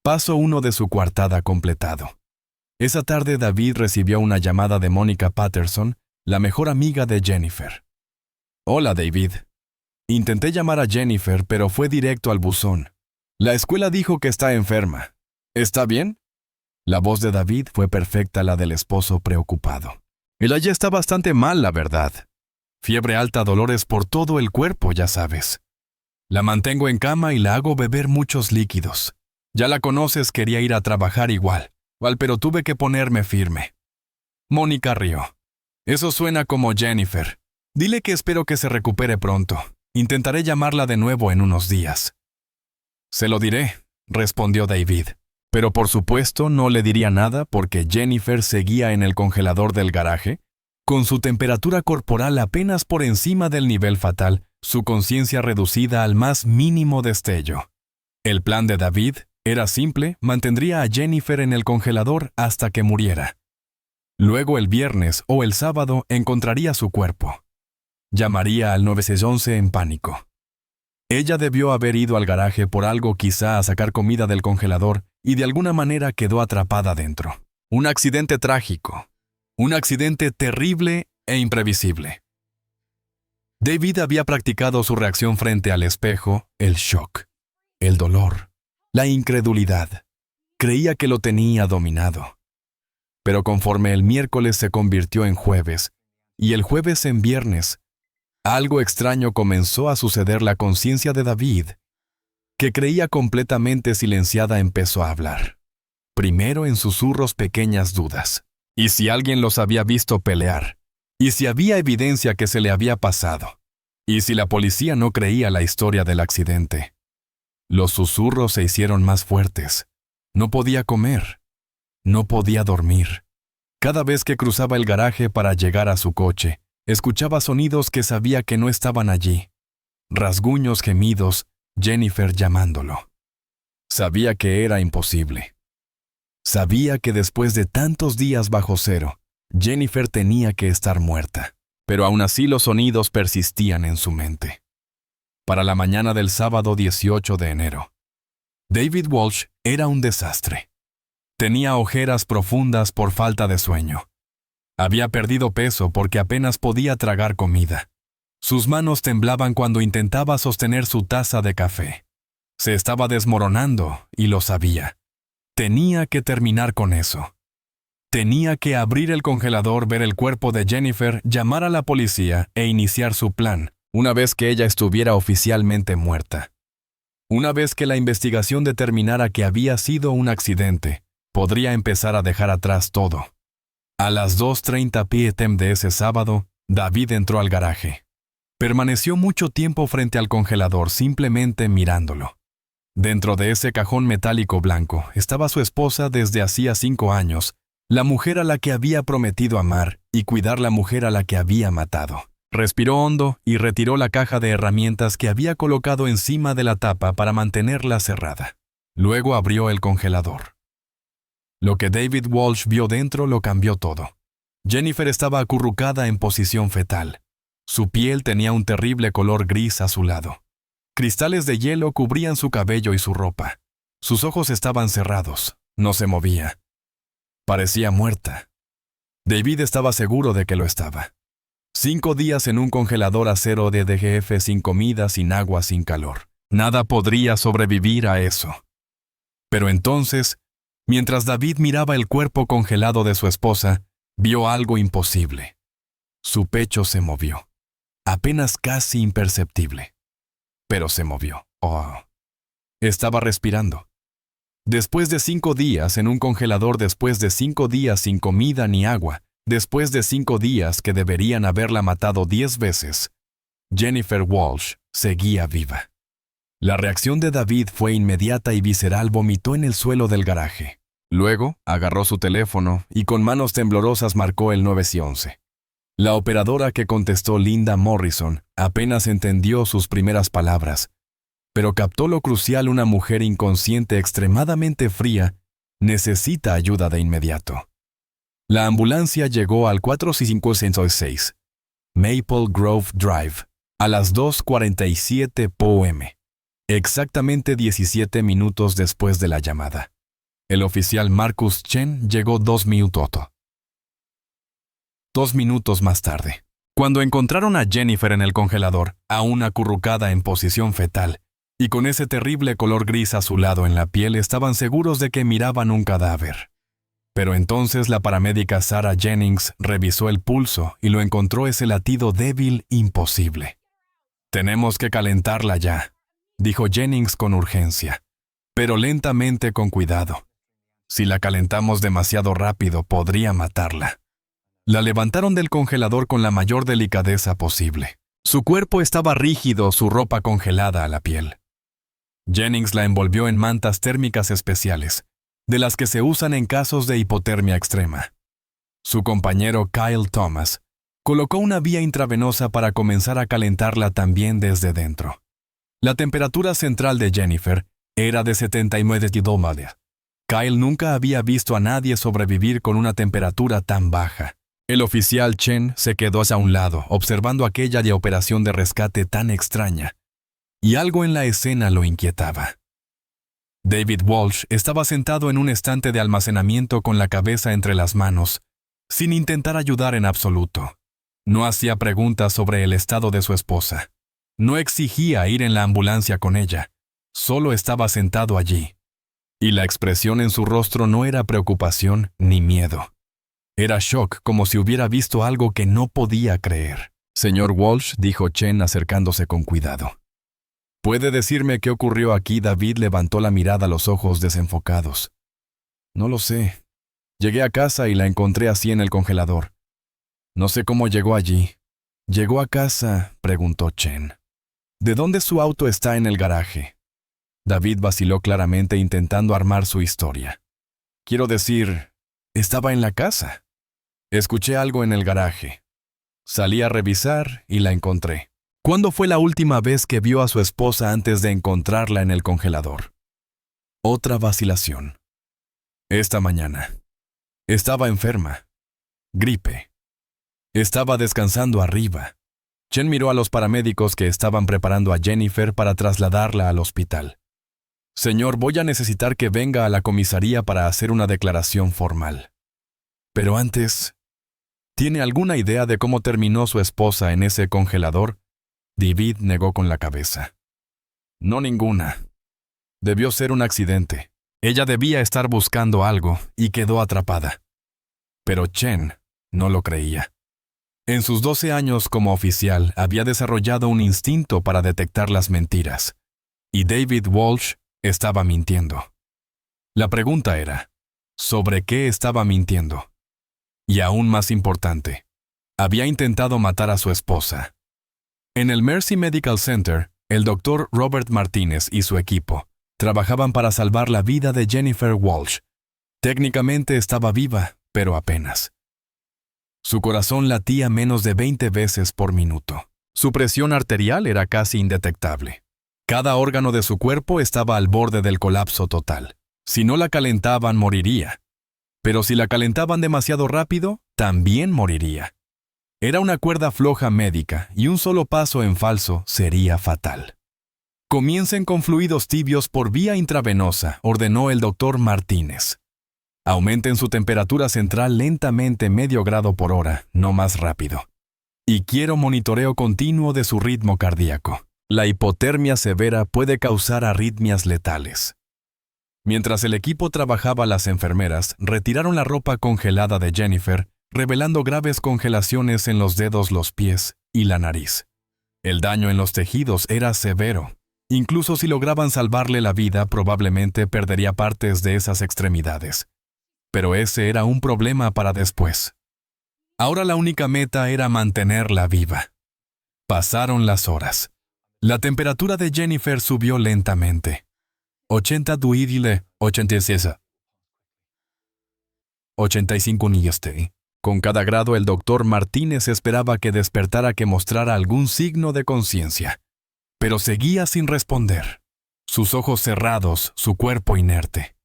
Paso 1 de su coartada completado. Esa tarde David recibió una llamada de Mónica Patterson, la mejor amiga de Jennifer. «Hola, David. Intenté llamar a Jennifer, pero fue directo al buzón. La escuela dijo que está enferma. ¿Está bien?» La voz de David fue perfecta, la del esposo preocupado. «Ella ya está bastante mal, la verdad. Fiebre alta, dolores por todo el cuerpo, ya sabes. La mantengo en cama y la hago beber muchos líquidos. Ya la conoces, quería ir a trabajar igual, pero tuve que ponerme firme». Mónica rió. «Eso suena como Jennifer. Dile que espero que se recupere pronto. Intentaré llamarla de nuevo en unos días». «Se lo diré», respondió David. Pero por supuesto no le diría nada porque Jennifer seguía en el congelador del garaje, con su temperatura corporal apenas por encima del nivel fatal, su conciencia reducida al más mínimo destello. El plan de David Era simple, mantendría a Jennifer en el congelador hasta que muriera. Luego el viernes o el sábado encontraría su cuerpo. Llamaría al 911 en pánico. Ella debió haber ido al garaje por algo, quizá a sacar comida del congelador, y de alguna manera quedó atrapada dentro. Un accidente trágico. Un accidente terrible e imprevisible. David había practicado su reacción frente al espejo, el shock, el dolor, la incredulidad. Creía que lo tenía dominado. Pero conforme el miércoles se convirtió en jueves, y el jueves en viernes, algo extraño comenzó a suceder. La conciencia de David, que creía completamente silenciada, empezó a hablar. Primero en susurros, pequeñas dudas. ¿Y si alguien los había visto pelear? ¿Y si había evidencia que se le había pasado? ¿Y si la policía no creía la historia del accidente? Los susurros se hicieron más fuertes. No podía comer. No podía dormir. Cada vez que cruzaba el garaje para llegar a su coche, escuchaba sonidos que sabía que no estaban allí. Rasguños, gemidos, Jennifer llamándolo. Sabía que era imposible. Sabía que después de tantos días bajo cero, Jennifer tenía que estar muerta, pero aún así los sonidos persistían en su mente. Para la mañana del sábado 18 de enero, David Walsh era un desastre. Tenía ojeras profundas por falta de sueño. Había perdido peso porque apenas podía tragar comida. Sus manos temblaban cuando intentaba sostener su taza de café. Se estaba desmoronando y lo sabía. Tenía que terminar con eso. Tenía que abrir el congelador, ver el cuerpo de Jennifer, llamar a la policía e iniciar su plan, una vez que ella estuviera oficialmente muerta. Una vez que la investigación determinara que había sido un accidente, podría empezar a dejar atrás todo. A las 2:30 p.m. de ese sábado, David entró al garaje. Permaneció mucho tiempo frente al congelador, simplemente mirándolo. Dentro de ese cajón metálico blanco estaba su esposa desde hacía 5 años, la mujer a la que había prometido amar y cuidar, la mujer a la que había matado. Respiró hondo y retiró la caja de herramientas que había colocado encima de la tapa para mantenerla cerrada. Luego abrió el congelador. Lo que David Walsh vio dentro lo cambió todo. Jennifer estaba acurrucada en posición fetal. Su piel tenía un terrible color gris azulado. Cristales de hielo cubrían su cabello y su ropa. Sus ojos estaban cerrados. No se movía. Parecía muerta. David estaba seguro de que lo estaba. 5 días en un congelador acero de DGF, sin comida, sin agua, sin calor. Nada podría sobrevivir a eso. Pero entonces, mientras David miraba el cuerpo congelado de su esposa, vio algo imposible. Su pecho se movió. Apenas casi imperceptible. Pero se movió. Oh. Estaba respirando. Después de 5 días en un congelador, después de 5 días sin comida ni agua, después de 5 días que deberían haberla matado 10 veces, Jennifer Walsh seguía viva. La reacción de David fue inmediata y visceral. Vomitó en el suelo del garaje. Luego, agarró su teléfono y con manos temblorosas marcó el 911. La operadora que contestó, Linda Morrison, apenas entendió sus primeras palabras, pero captó lo crucial: una mujer inconsciente, extremadamente fría, necesita ayuda de inmediato. La ambulancia llegó al 4566 Maple Grove Drive a las 2:47 p.m., exactamente 17 minutos después de la llamada. El oficial Marcus Chen llegó 2 minutos más tarde. Cuando encontraron a Jennifer en el congelador, aún acurrucada en posición fetal, y con ese terrible color gris azulado en la piel, estaban seguros de que miraban un cadáver. Pero entonces la paramédica Sarah Jennings revisó el pulso y lo encontró: ese latido débil, imposible. «Tenemos que calentarla ya», dijo Jennings con urgencia, pero lentamente, con cuidado. Si la calentamos demasiado rápido, podría matarla. La levantaron del congelador con la mayor delicadeza posible. Su cuerpo estaba rígido, su ropa congelada a la piel. Jennings la envolvió en mantas térmicas especiales, de las que se usan en casos de hipotermia extrema. Su compañero Kyle Thomas colocó una vía intravenosa para comenzar a calentarla también desde dentro. La temperatura central de Jennifer Era de 79 dólares. Kyle nunca había visto a nadie sobrevivir con una temperatura tan baja. El oficial Chen se quedó hacia un lado, observando aquella operación de rescate tan extraña. Y algo en la escena lo inquietaba. David Walsh estaba sentado en un estante de almacenamiento con la cabeza entre las manos, sin intentar ayudar en absoluto. No hacía preguntas sobre el estado de su esposa. No exigía ir en la ambulancia con ella. Solo estaba sentado allí. Y la expresión en su rostro no era preocupación ni miedo. Era shock, como si hubiera visto algo que no podía creer. Señor Walsh, dijo Chen acercándose con cuidado. ¿Puede decirme qué ocurrió aquí? David levantó la mirada a los ojos desenfocados. No lo sé. Llegué a casa y la encontré así en el congelador. No sé cómo llegó allí. ¿Llegó a casa?, preguntó Chen. ¿De dónde su auto está en el garaje? David vaciló claramente intentando armar su historia. Quiero decir, estaba en la casa. Escuché algo en el garaje. Salí a revisar y la encontré. ¿Cuándo fue la última vez que vio a su esposa antes de encontrarla en el congelador? Otra vacilación. Esta mañana. Estaba enferma. Gripe. Estaba descansando arriba. Chen miró a los paramédicos que estaban preparando a Jennifer para trasladarla al hospital. Señor, voy a necesitar que venga a la comisaría para hacer una declaración formal. Pero antes, ¿tiene alguna idea de cómo terminó su esposa en ese congelador? David negó con la cabeza. No, ninguna. Debió ser un accidente. Ella debía estar buscando algo y quedó atrapada. Pero Chen no lo creía. En sus 12 años como oficial había desarrollado un instinto para detectar las mentiras. Y David Walsh estaba mintiendo. La pregunta era, ¿sobre qué estaba mintiendo? Y aún más importante, había intentado matar a su esposa. En el Mercy Medical Center, el doctor Robert Martínez y su equipo trabajaban para salvar la vida de Jennifer Walsh. Técnicamente estaba viva, pero apenas. Su corazón latía menos de 20 veces por minuto. Su presión arterial era casi indetectable. Cada órgano de su cuerpo estaba al borde del colapso total. Si no la calentaban, moriría. Pero si la calentaban demasiado rápido, también moriría. Era una cuerda floja médica y un solo paso en falso sería fatal. Comiencen con fluidos tibios por vía intravenosa, ordenó el doctor Martínez. Aumenten su temperatura central lentamente medio grado por hora, no más rápido. Y quiero monitoreo continuo de su ritmo cardíaco. La hipotermia severa puede causar arritmias letales. Mientras el equipo trabajaba, las enfermeras retiraron la ropa congelada de Jennifer, revelando graves congelaciones en los dedos, los pies y la nariz. El daño en los tejidos era severo. Incluso si lograban salvarle la vida, probablemente perdería partes de esas extremidades. Pero ese era un problema para después. Ahora la única meta era mantenerla viva. Pasaron las horas. La temperatura de Jennifer subió lentamente. 80 duidile, 86. 85 nieste. Con cada grado el doctor Martínez esperaba que despertara, que mostrara algún signo de conciencia. Pero seguía sin responder. Sus ojos cerrados, su cuerpo inerte.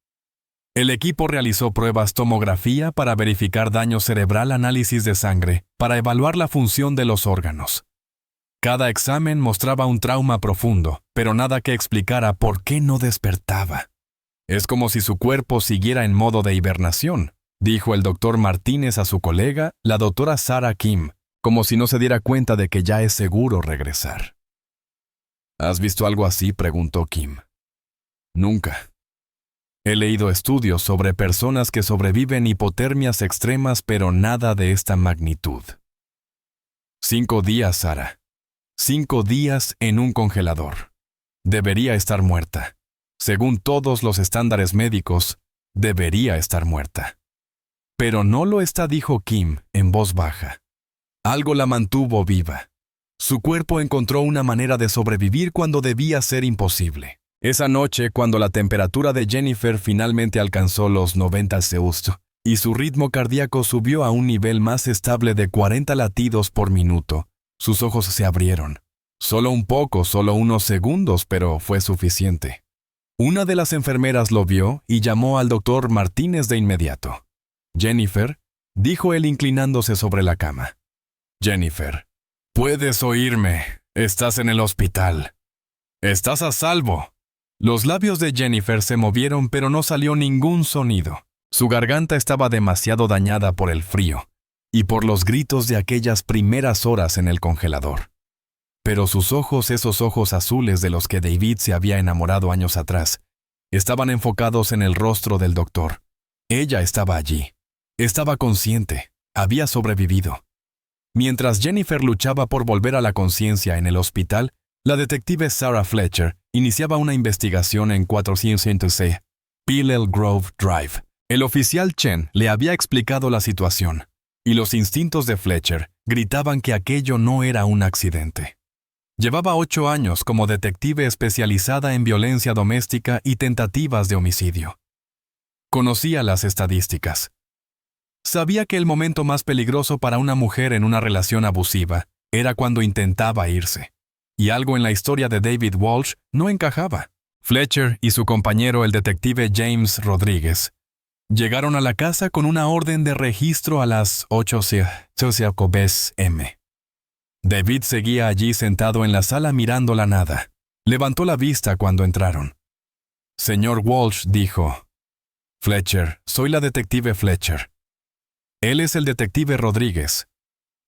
El equipo realizó pruebas tomografía para verificar daño cerebral, análisis de sangre, para evaluar la función de los órganos. Cada examen mostraba un trauma profundo, pero nada que explicara por qué no despertaba. Es como si su cuerpo siguiera en modo de hibernación, dijo el doctor Martínez a su colega, la doctora Sarah Kim, como si no se diera cuenta de que ya es seguro regresar. ¿Has visto algo así?, preguntó Kim. Nunca. He leído estudios sobre personas que sobreviven hipotermias extremas, pero nada de esta magnitud. 5 días, Sarah. 5 días en un congelador. Debería estar muerta. Según todos los estándares médicos, debería estar muerta. Pero no lo está, dijo Kim en voz baja. Algo la mantuvo viva. Su cuerpo encontró una manera de sobrevivir cuando debía ser imposible. Esa noche, cuando la temperatura de Jennifer finalmente alcanzó los 90 Celsius y su ritmo cardíaco subió a un nivel más estable de 40 latidos por minuto, sus ojos se abrieron. Solo un poco, solo unos segundos, pero fue suficiente. Una de las enfermeras lo vio y llamó al doctor Martínez de inmediato. Jennifer, dijo él inclinándose sobre la cama. Jennifer, puedes oírme. Estás en el hospital. Estás a salvo. Los labios de Jennifer se movieron, pero no salió ningún sonido. Su garganta estaba demasiado dañada por el frío y por los gritos de aquellas primeras horas en el congelador. Pero sus ojos, esos ojos azules de los que David se había enamorado años atrás, estaban enfocados en el rostro del doctor. Ella estaba allí. Estaba consciente. Había sobrevivido. Mientras Jennifer luchaba por volver a la conciencia en el hospital, la detective Sarah Fletcher iniciaba una investigación en 400C Pillel Grove Drive. El oficial Chen le había explicado la situación, y los instintos de Fletcher gritaban que aquello no era un accidente. Llevaba 8 años como detective especializada en violencia doméstica y tentativas de homicidio. Conocía las estadísticas. Sabía que el momento más peligroso para una mujer en una relación abusiva era cuando intentaba irse. Y algo en la historia de David Walsh no encajaba. Fletcher y su compañero, el detective James Rodríguez, llegaron a la casa con una orden de registro a las 8:00 m. David seguía allí sentado en la sala mirando la nada. Levantó la vista cuando entraron. Señor Walsh, dijo. Fletcher, soy la detective Fletcher. Él es el detective Rodríguez.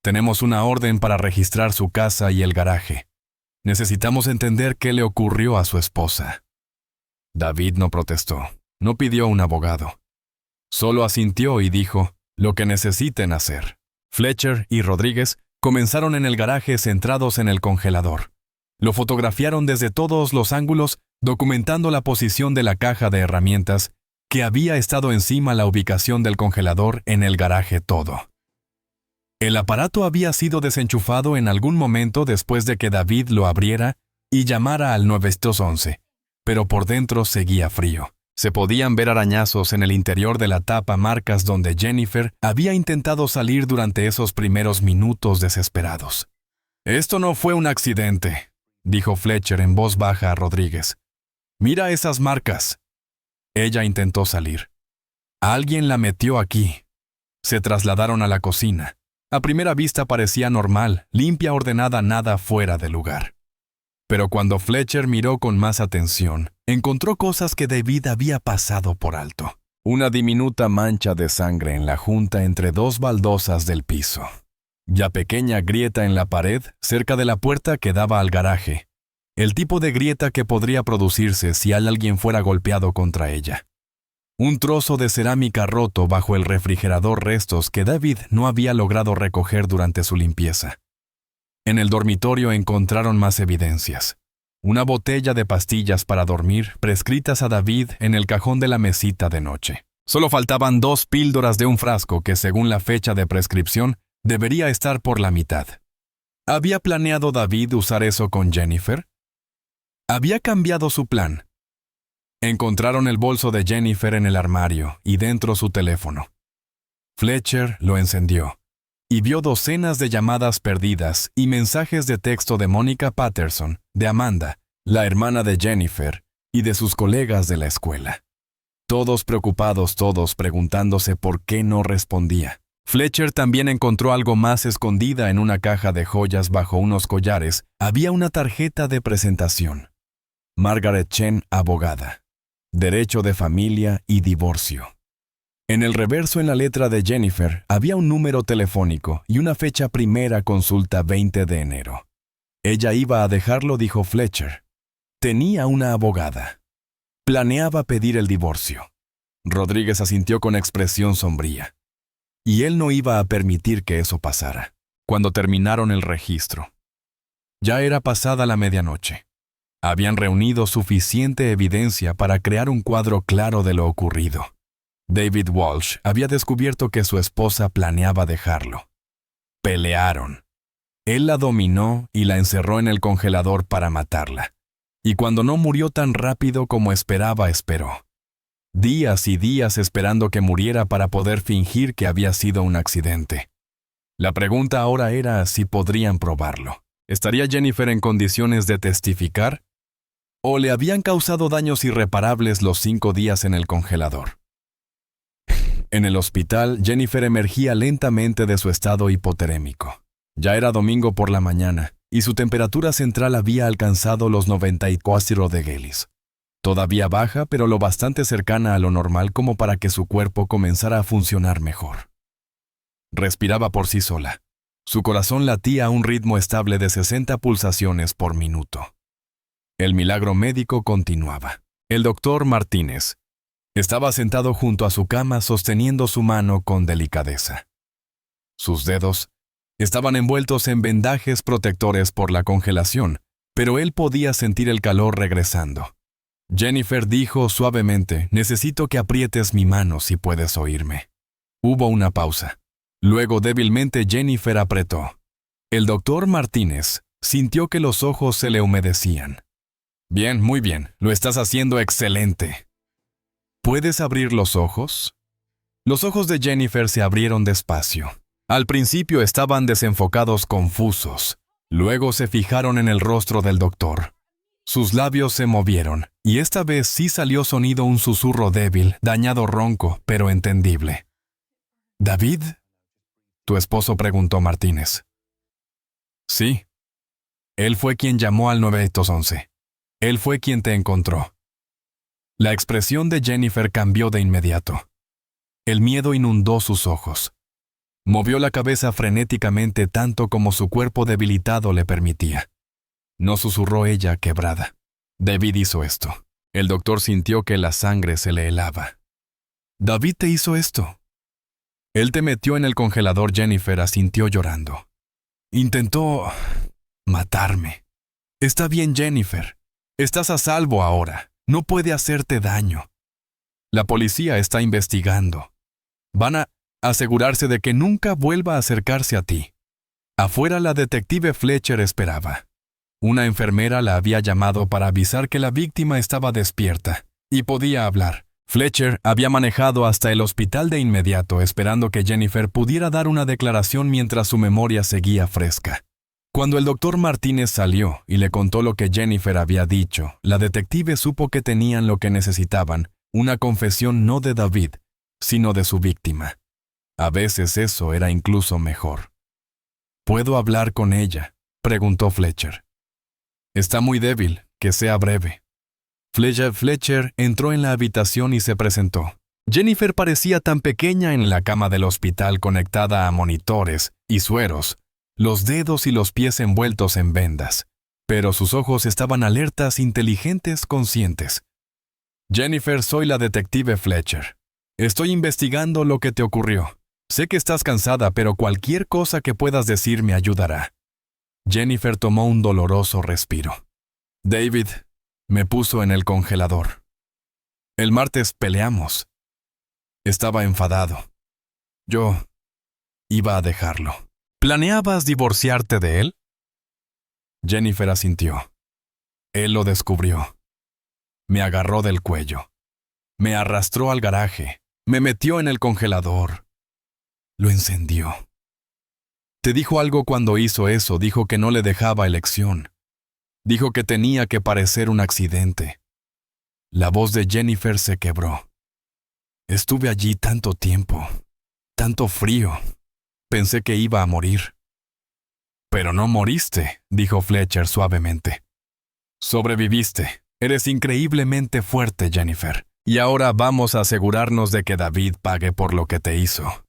Tenemos una orden para registrar su casa y el garaje. Necesitamos entender qué le ocurrió a su esposa. David no protestó, no pidió un abogado. Solo asintió y dijo lo que necesiten hacer. Fletcher y Rodríguez comenzaron en el garaje centrados en el congelador. Lo fotografiaron desde todos los ángulos, documentando la posición de la caja de herramientas que había estado encima la ubicación del congelador en el garaje todo. El aparato había sido desenchufado en algún momento después de que David lo abriera y llamara al 911, pero por dentro seguía frío. Se podían ver arañazos en el interior de la tapa, marcas donde Jennifer había intentado salir durante esos primeros minutos desesperados. Esto no fue un accidente, dijo Fletcher en voz baja a Rodríguez. Mira esas marcas. Ella intentó salir. Alguien la metió aquí. Se trasladaron a la cocina. A primera vista parecía normal, limpia, ordenada, nada fuera de lugar. Pero cuando Fletcher miró con más atención, encontró cosas que David había pasado por alto. Una diminuta mancha de sangre en la junta entre 2 baldosas del piso. Ya pequeña grieta en la pared cerca de la puerta que daba al garaje. El tipo de grieta que podría producirse si alguien fuera golpeado contra ella. Un trozo de cerámica roto bajo el refrigerador, restos que David no había logrado recoger durante su limpieza. En el dormitorio encontraron más evidencias. Una botella de pastillas para dormir prescritas a David en el cajón de la mesita de noche. Solo faltaban 2 píldoras de un frasco que, según la fecha de prescripción, debería estar por la mitad. ¿Había planeado David usar eso con Jennifer? Había cambiado su plan. Encontraron el bolso de Jennifer en el armario y dentro su teléfono. Fletcher lo encendió y vio docenas de llamadas perdidas y mensajes de texto de Mónica Patterson, de Amanda, la hermana de Jennifer, y de sus colegas de la escuela. Todos preocupados, todos preguntándose por qué no respondía. Fletcher también encontró algo más escondida en una caja de joyas bajo unos collares. Había una tarjeta de presentación. Margaret Chen, abogada. Derecho de familia y divorcio. En el reverso, en la letra de Jennifer, había un número telefónico y una fecha: primera consulta 20 de enero. Ella iba a dejarlo, dijo Fletcher. Tenía una abogada. Planeaba pedir el divorcio. Rodríguez asintió con expresión sombría. Y él no iba a permitir que eso pasara. Cuando terminaron el registro. Ya era pasada la medianoche. Habían reunido suficiente evidencia para crear un cuadro claro de lo ocurrido. David Walsh había descubierto que su esposa planeaba dejarlo. Pelearon. Él la dominó y la encerró en el congelador para matarla. Y cuando no murió tan rápido como esperaba, esperó. Días y días esperando que muriera para poder fingir que había sido un accidente. La pregunta ahora era si podrían probarlo. ¿Estaría Jennifer en condiciones de testificar? o le habían causado daños irreparables los 5 días en el congelador. En el hospital, Jennifer emergía lentamente de su estado hipoterémico. Ya era domingo por la mañana, y su temperatura central había alcanzado los 94 degrees. Todavía baja, pero lo bastante cercana a lo normal como para que su cuerpo comenzara a funcionar mejor. Respiraba por sí sola. Su corazón latía a un ritmo estable de 60 pulsaciones por minuto. El milagro médico continuaba. El doctor Martínez estaba sentado junto a su cama sosteniendo su mano con delicadeza. Sus dedos estaban envueltos en vendajes protectores por la congelación, pero él podía sentir el calor regresando. Jennifer dijo suavemente: «Necesito que aprietes mi mano si puedes oírme». Hubo una pausa. Luego débilmente Jennifer apretó. El doctor Martínez sintió que los ojos se le humedecían. «Bien, muy bien, lo estás haciendo excelente». «¿Puedes abrir los ojos?» Los ojos de Jennifer se abrieron despacio. Al principio estaban desenfocados, confusos. Luego se fijaron en el rostro del doctor. Sus labios se movieron, y esta vez sí salió sonido, un susurro débil, dañado, ronco, pero entendible. «¿David?» «¿Tu esposo?», preguntó Martínez. «Sí. Él fue quien llamó al 911. Él fue quien te encontró». La expresión de Jennifer cambió de inmediato. El miedo inundó sus ojos. Movió la cabeza frenéticamente tanto como su cuerpo debilitado le permitía. No susurró ella, quebrada. «David hizo esto». El doctor sintió que la sangre se le helaba. «¿David te hizo esto?» «Él te metió en el congelador», Jennifer asintió llorando. «Intentó matarme». «Está bien, Jennifer. Estás a salvo ahora. No puede hacerte daño. La policía está investigando. Van a asegurarse de que nunca vuelva a acercarse a ti». Afuera la detective Fletcher esperaba. Una enfermera la había llamado para avisar que la víctima estaba despierta y podía hablar. Fletcher había manejado hasta el hospital de inmediato, esperando que Jennifer pudiera dar una declaración mientras su memoria seguía fresca. Cuando el doctor Martínez salió y le contó lo que Jennifer había dicho, la detective supo que tenían lo que necesitaban, una confesión no de David, sino de su víctima. A veces eso era incluso mejor. «¿Puedo hablar con ella?», preguntó Fletcher. «Está muy débil, que sea breve». Fletcher entró en la habitación y se presentó. Jennifer parecía tan pequeña en la cama del hospital, conectada a monitores y sueros, los dedos y los pies envueltos en vendas, pero sus ojos estaban alertas, inteligentes, conscientes. «Jennifer, soy la detective Fletcher. Estoy investigando lo que te ocurrió. Sé que estás cansada, pero cualquier cosa que puedas decir me ayudará». Jennifer tomó un doloroso respiro. «David me puso en el congelador. El martes peleamos. Estaba enfadado. Yo iba a dejarlo». «¿Planeabas divorciarte de él?». Jennifer asintió. «Él lo descubrió. Me agarró del cuello. Me arrastró al garaje. Me metió en el congelador. Lo encendió. Te dijo algo cuando hizo eso. Dijo que no le dejaba elección. Dijo que tenía que parecer un accidente». La voz de Jennifer se quebró. «Estuve allí tanto tiempo. Tanto frío. Pensé que iba a morir». «Pero no moriste», dijo Fletcher suavemente. «Sobreviviste. Eres increíblemente fuerte, Jennifer. Y ahora vamos a asegurarnos de que David pague por lo que te hizo».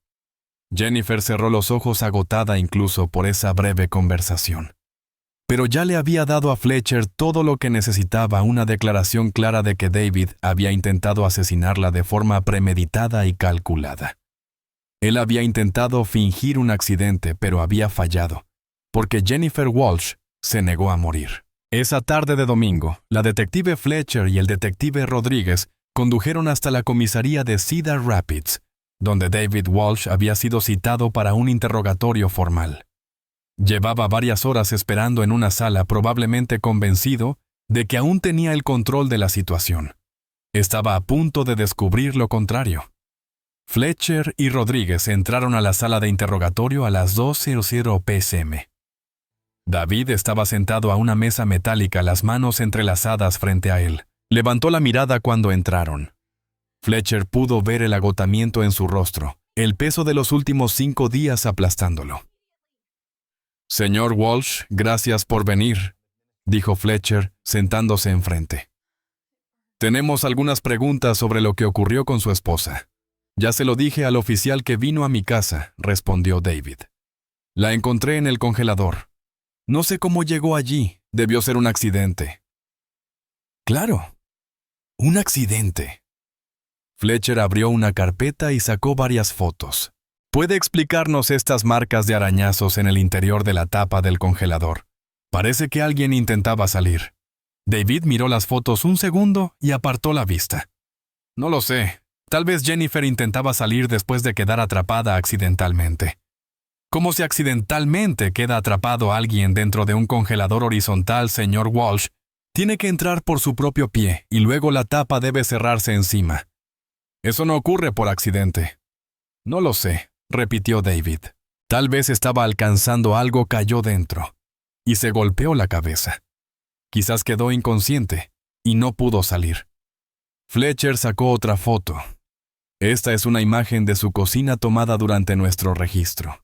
Jennifer cerró los ojos, agotada incluso por esa breve conversación. Pero ya le había dado a Fletcher todo lo que necesitaba, una declaración clara de que David había intentado asesinarla de forma premeditada y calculada. Él había intentado fingir un accidente, pero había fallado, porque Jennifer Walsh se negó a morir. Esa tarde de domingo, la detective Fletcher y el detective Rodríguez condujeron hasta la comisaría de Cedar Rapids, donde David Walsh había sido citado para un interrogatorio formal. Llevaba varias horas esperando en una sala, probablemente convencido de que aún tenía el control de la situación. Estaba a punto de descubrir lo contrario. Fletcher y Rodríguez entraron a la sala de interrogatorio a las 2:00 p.m. David estaba sentado a una mesa metálica, las manos entrelazadas frente a él. Levantó la mirada cuando entraron. Fletcher pudo ver el agotamiento en su rostro, el peso de los últimos 5 días aplastándolo. «Señor Walsh, gracias por venir», dijo Fletcher, sentándose enfrente. «Tenemos algunas preguntas sobre lo que ocurrió con su esposa». «Ya se lo dije al oficial que vino a mi casa», respondió David. «La encontré en el congelador. No sé cómo llegó allí. Debió ser un accidente». «Claro, un accidente». Fletcher abrió una carpeta y sacó varias fotos. «¿Puede explicarnos estas marcas de arañazos en el interior de la tapa del congelador? Parece que alguien intentaba salir». David miró las fotos un segundo y apartó la vista. «No lo sé. Tal vez Jennifer intentaba salir después de quedar atrapada accidentalmente». «¿Cómo si accidentalmente queda atrapado alguien dentro de un congelador horizontal, señor Walsh? Tiene que entrar por su propio pie y luego la tapa debe cerrarse encima». «Eso no ocurre por accidente». «No lo sé», repitió David. «Tal vez estaba alcanzando algo, cayó dentro y se golpeó la cabeza. Quizás quedó inconsciente y no pudo salir». Fletcher sacó otra foto. «Esta es una imagen de su cocina tomada durante nuestro registro.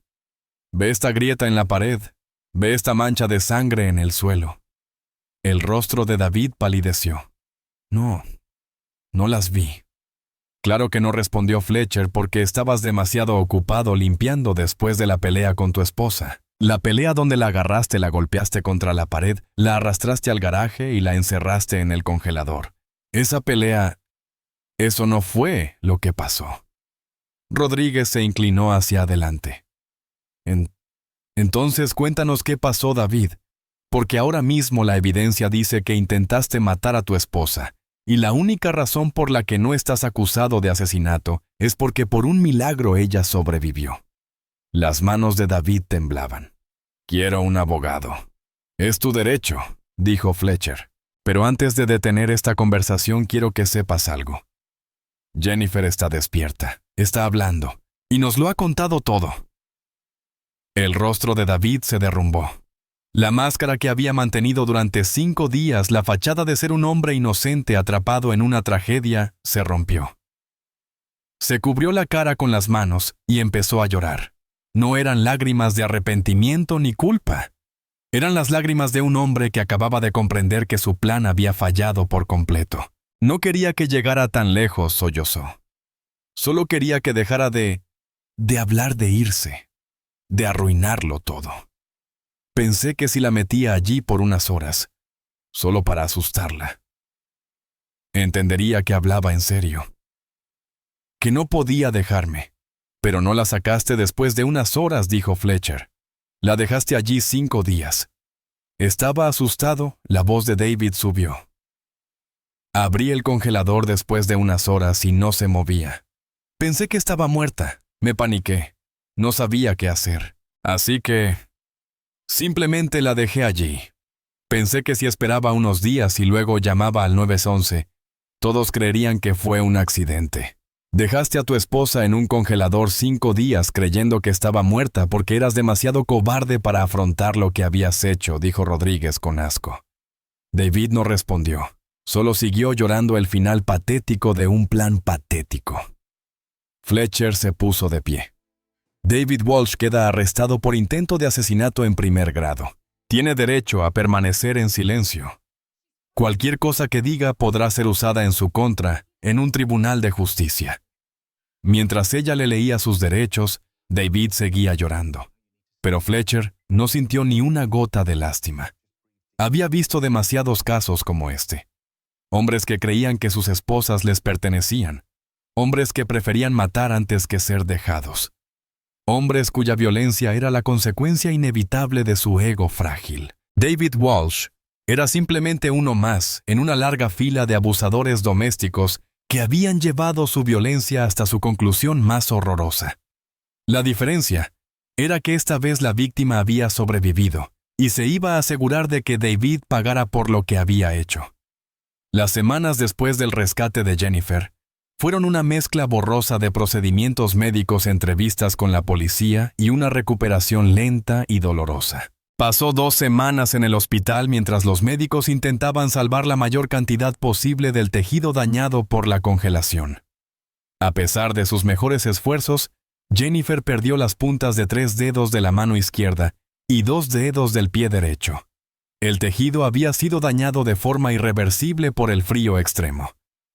¿Ve esta grieta en la pared? ¿Ve esta mancha de sangre en el suelo?» El rostro de David palideció. «No, no las vi». «Claro que no», respondió Fletcher, «porque estabas demasiado ocupado limpiando después de la pelea con tu esposa. La pelea donde la agarraste, la golpeaste contra la pared, la arrastraste al garaje y la encerraste en el congelador. Esa pelea... eso no fue lo que pasó». Rodríguez se inclinó hacia adelante. Entonces cuéntanos qué pasó, David, porque ahora mismo la evidencia dice que intentaste matar a tu esposa, y la única razón por la que no estás acusado de asesinato es porque por un milagro ella sobrevivió». Las manos de David temblaban. «Quiero un abogado». «Es tu derecho», dijo Fletcher, «pero antes de detener esta conversación quiero que sepas algo. Jennifer está despierta, está hablando, y nos lo ha contado todo». El rostro de David se derrumbó. La máscara que había mantenido durante 5 días, la fachada de ser un hombre inocente atrapado en una tragedia, se rompió. Se cubrió la cara con las manos y empezó a llorar. No eran lágrimas de arrepentimiento ni culpa. Eran las lágrimas de un hombre que acababa de comprender que su plan había fallado por completo. No quería que llegara tan lejos, sollozó. Solo quería que dejara de hablar de irse, de arruinarlo todo. Pensé que si la metía allí por unas horas, solo para asustarla, entendería que hablaba en serio. Que no podía dejarme. «Pero no la sacaste después de unas horas», dijo Fletcher. «La dejaste allí 5 días». Estaba asustado, la voz de David subió. «Abrí el congelador después de unas horas y no se movía. Pensé que estaba muerta, me paniqué, no sabía qué hacer. Así que... simplemente la dejé allí. Pensé que si esperaba unos días y luego llamaba al 911, todos creerían que fue un accidente. Dejaste a tu esposa en un congelador 5 días creyendo que estaba muerta porque eras demasiado cobarde para afrontar lo que habías hecho», dijo Rodríguez con asco. David no respondió, solo siguió llorando el final patético de un plan patético. Fletcher se puso de pie. «David Walsh queda arrestado por intento de asesinato en primer grado. Tiene derecho a permanecer en silencio. Cualquier cosa que diga podrá ser usada en su contra en un tribunal de justicia». Mientras ella le leía sus derechos, David seguía llorando. Pero Fletcher no sintió ni una gota de lástima. Había visto demasiados casos como este. Hombres que creían que sus esposas les pertenecían. Hombres que preferían matar antes que ser dejados. Hombres cuya violencia era la consecuencia inevitable de su ego frágil. David Walsh era simplemente uno más en una larga fila de abusadores domésticos que habían llevado su violencia hasta su conclusión más horrorosa. La diferencia era que esta vez la víctima había sobrevivido y se iba a asegurar de que David pagara por lo que había hecho. Las semanas después del rescate de Jennifer fueron una mezcla borrosa de procedimientos médicos, entrevistas con la policía y una recuperación lenta y dolorosa. Pasó 2 semanas en el hospital mientras los médicos intentaban salvar la mayor cantidad posible del tejido dañado por la congelación. A pesar de sus mejores esfuerzos, Jennifer perdió las puntas de 3 dedos de la mano izquierda y 2 dedos del pie derecho. El tejido había sido dañado de forma irreversible por el frío extremo.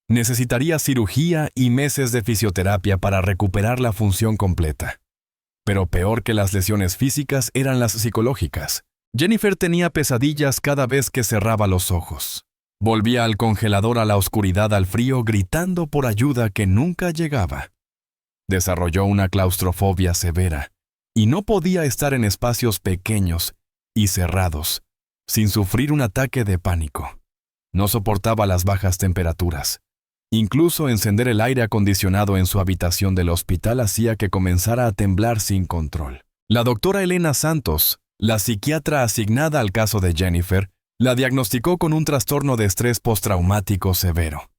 Necesitaría cirugía y meses de fisioterapia para recuperar la función completa. Pero peor que las lesiones físicas eran las psicológicas. Jennifer tenía pesadillas cada vez que cerraba los ojos. Volvía al congelador a la oscuridad al frío gritando por ayuda que nunca llegaba. Desarrolló una claustrofobia severa y no podía estar en espacios pequeños y cerrados sin sufrir un ataque de pánico. No soportaba las bajas temperaturas. Incluso encender el aire acondicionado en su habitación del hospital hacía que comenzara a temblar sin control. La doctora Elena Santos, la psiquiatra asignada al caso de Jennifer, la diagnosticó con un trastorno de estrés postraumático severo.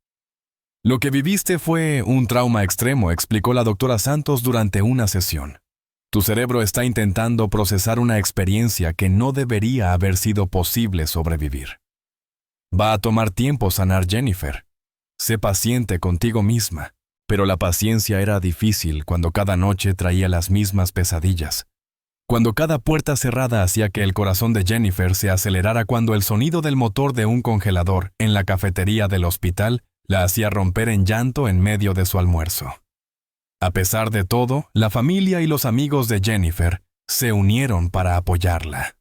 Lo que viviste fue un trauma extremo, explicó la doctora Santos durante una sesión. Tu cerebro está intentando procesar una experiencia que no debería haber sido posible sobrevivir. Va a tomar tiempo sanar, Jennifer. Sé paciente contigo misma, pero la paciencia era difícil cuando cada noche traía las mismas pesadillas. Cuando cada puerta cerrada hacía que el corazón de Jennifer se acelerara cuando el sonido del motor de un congelador en la cafetería del hospital la hacía romper en llanto en medio de su almuerzo. A pesar de todo, la familia y los amigos de Jennifer se unieron para apoyarla.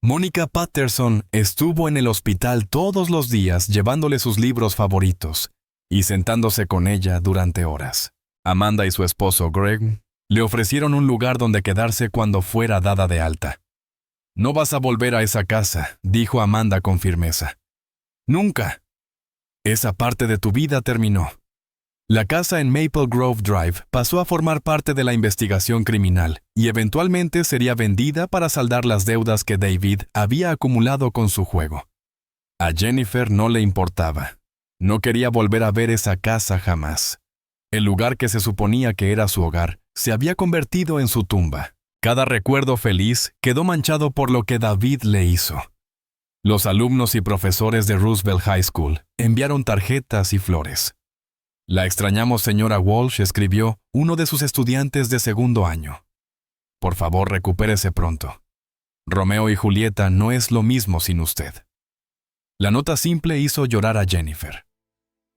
Mónica Patterson estuvo en el hospital todos los días llevándole sus libros favoritos y sentándose con ella durante horas. Amanda y su esposo Greg le ofrecieron un lugar donde quedarse cuando fuera dada de alta. No vas a volver a esa casa, dijo Amanda con firmeza. Nunca. Esa parte de tu vida terminó. La casa en Maple Grove Drive pasó a formar parte de la investigación criminal y eventualmente sería vendida para saldar las deudas que David había acumulado con su juego. A Jennifer no le importaba. No quería volver a ver esa casa jamás. El lugar que se suponía que era su hogar se había convertido en su tumba. Cada recuerdo feliz quedó manchado por lo que David le hizo. Los alumnos y profesores de Roosevelt High School enviaron tarjetas y flores. La extrañamos señora Walsh, escribió uno de sus estudiantes de segundo año. Por favor, recupérese pronto. Romeo y Julieta no es lo mismo sin usted. La nota simple hizo llorar a Jennifer.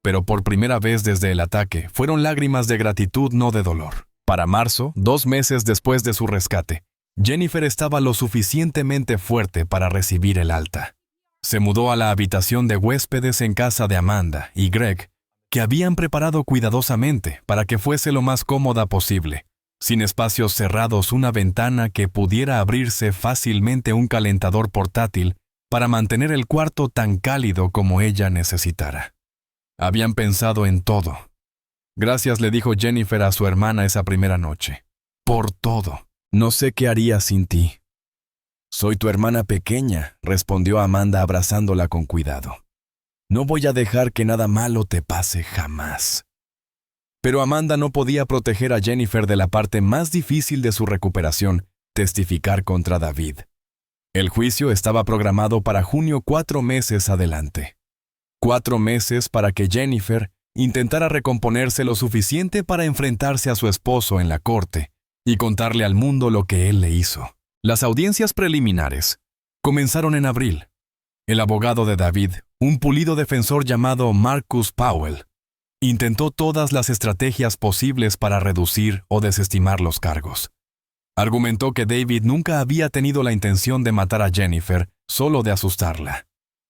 Pero por primera vez desde el ataque, fueron lágrimas de gratitud, no de dolor. Para marzo, 2 meses después de su rescate, Jennifer estaba lo suficientemente fuerte para recibir el alta. Se mudó a la habitación de huéspedes en casa de Amanda y Greg, que habían preparado cuidadosamente para que fuese lo más cómoda posible, sin espacios cerrados, una ventana que pudiera abrirse fácilmente, un calentador portátil para mantener el cuarto tan cálido como ella necesitara. Habían pensado en todo. Gracias, le dijo Jennifer a su hermana esa primera noche. Por todo. No sé qué haría sin ti. Soy tu hermana pequeña, respondió Amanda abrazándola con cuidado. No voy a dejar que nada malo te pase jamás. Pero Amanda no podía proteger a Jennifer de la parte más difícil de su recuperación, testificar contra David. El juicio estaba programado para junio, 4 meses adelante. 4 meses para que Jennifer intentara recomponerse lo suficiente para enfrentarse a su esposo en la corte y contarle al mundo lo que él le hizo. Las audiencias preliminares comenzaron en abril. El abogado de David, un pulido defensor llamado Marcus Powell, intentó todas las estrategias posibles para reducir o desestimar los cargos. Argumentó que David nunca había tenido la intención de matar a Jennifer, solo de asustarla.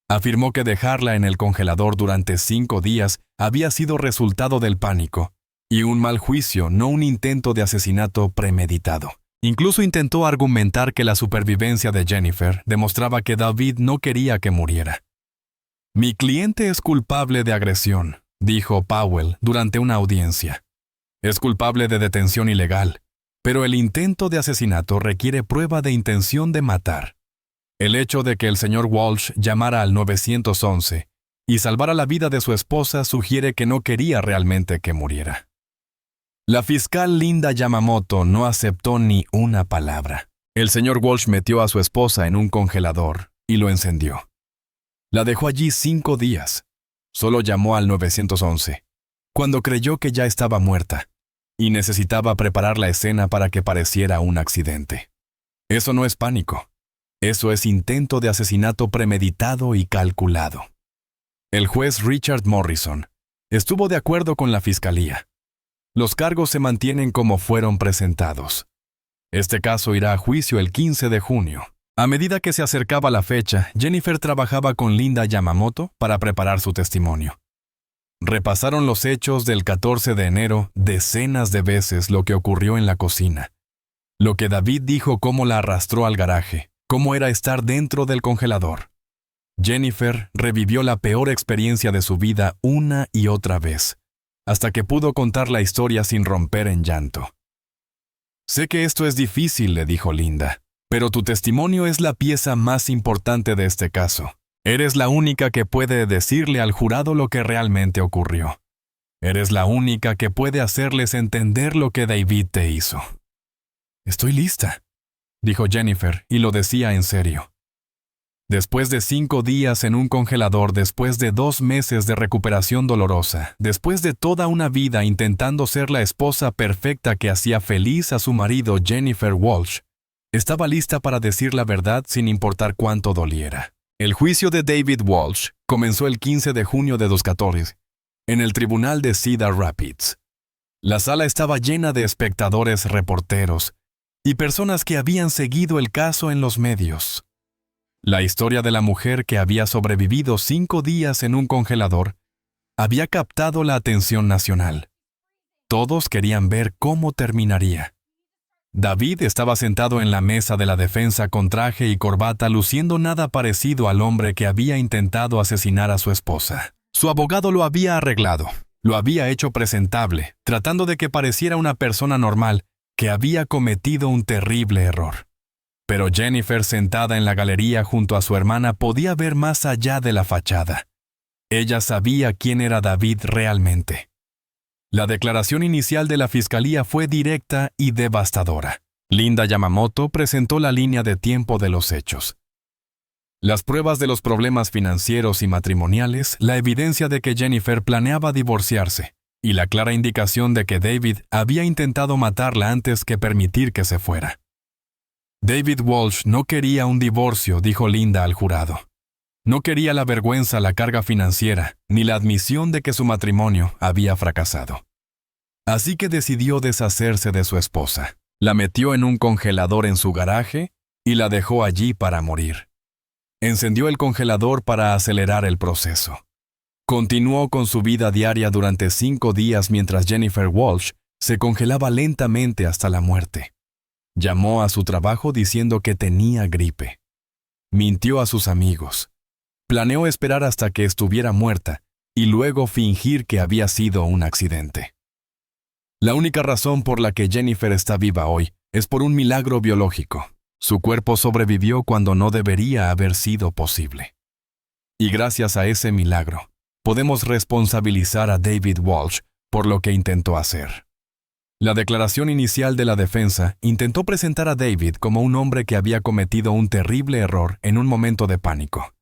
Afirmó que dejarla en el congelador durante 5 días había sido resultado del pánico y un mal juicio, no un intento de asesinato premeditado. Incluso intentó argumentar que la supervivencia de Jennifer demostraba que David no quería que muriera. Mi cliente es culpable de agresión, dijo Powell durante una audiencia. Es culpable de detención ilegal, pero el intento de asesinato requiere prueba de intención de matar. El hecho de que el señor Walsh llamara al 911 y salvara la vida de su esposa sugiere que no quería realmente que muriera. La fiscal Linda Yamamoto no aceptó ni una palabra. El señor Walsh metió a su esposa en un congelador y lo encendió. La dejó allí 5 días. Solo llamó al 911, cuando creyó que ya estaba muerta, y necesitaba preparar la escena para que pareciera un accidente. Eso no es pánico. Eso es intento de asesinato premeditado y calculado. El juez Richard Morrison estuvo de acuerdo con la fiscalía. Los cargos se mantienen como fueron presentados. Este caso irá a juicio el 15 de junio. A medida que se acercaba la fecha, Jennifer trabajaba con Linda Yamamoto para preparar su testimonio. Repasaron los hechos del 14 de enero decenas de veces lo que ocurrió en la cocina. Lo que David dijo, cómo la arrastró al garaje, cómo era estar dentro del congelador. Jennifer revivió la peor experiencia de su vida una y otra vez, hasta que pudo contar la historia sin romper en llanto. «Sé que esto es difícil», le dijo Linda, «pero tu testimonio es la pieza más importante de este caso. Eres la única que puede decirle al jurado lo que realmente ocurrió. Eres la única que puede hacerles entender lo que David te hizo». «Estoy lista», dijo Jennifer, y lo decía en serio. Después de 5 días en un congelador, después de 2 meses de recuperación dolorosa, después de toda una vida intentando ser la esposa perfecta que hacía feliz a su marido Jennifer Walsh, estaba lista para decir la verdad sin importar cuánto doliera. El juicio de David Walsh comenzó el 15 de junio de 2014 en el tribunal de Cedar Rapids. La sala estaba llena de espectadores, reporteros y personas que habían seguido el caso en los medios. La historia de la mujer que había sobrevivido 5 días en un congelador había captado la atención nacional. Todos querían ver cómo terminaría. David estaba sentado en la mesa de la defensa con traje y corbata, luciendo nada parecido al hombre que había intentado asesinar a su esposa. Su abogado lo había arreglado, lo había hecho presentable, tratando de que pareciera una persona normal que había cometido un terrible error. Pero Jennifer, sentada en la galería junto a su hermana, podía ver más allá de la fachada. Ella sabía quién era David realmente. La declaración inicial de la fiscalía fue directa y devastadora. Linda Yamamoto presentó la línea de tiempo de los hechos. Las pruebas de los problemas financieros y matrimoniales, la evidencia de que Jennifer planeaba divorciarse, y la clara indicación de que David había intentado matarla antes que permitir que se fuera. David Walsh no quería un divorcio, dijo Linda al jurado. No quería la vergüenza, la carga financiera, ni la admisión de que su matrimonio había fracasado. Así que decidió deshacerse de su esposa. La metió en un congelador en su garaje y la dejó allí para morir. Encendió el congelador para acelerar el proceso. Continuó con su vida diaria durante 5 días mientras Jennifer Walsh se congelaba lentamente hasta la muerte. Llamó a su trabajo diciendo que tenía gripe. Mintió a sus amigos. Planeó esperar hasta que estuviera muerta y luego fingir que había sido un accidente. La única razón por la que Jennifer está viva hoy es por un milagro biológico. Su cuerpo sobrevivió cuando no debería haber sido posible. Y gracias a ese milagro, podemos responsabilizar a David Walsh por lo que intentó hacer. La declaración inicial de la defensa intentó presentar a David como un hombre que había cometido un terrible error en un momento de pánico.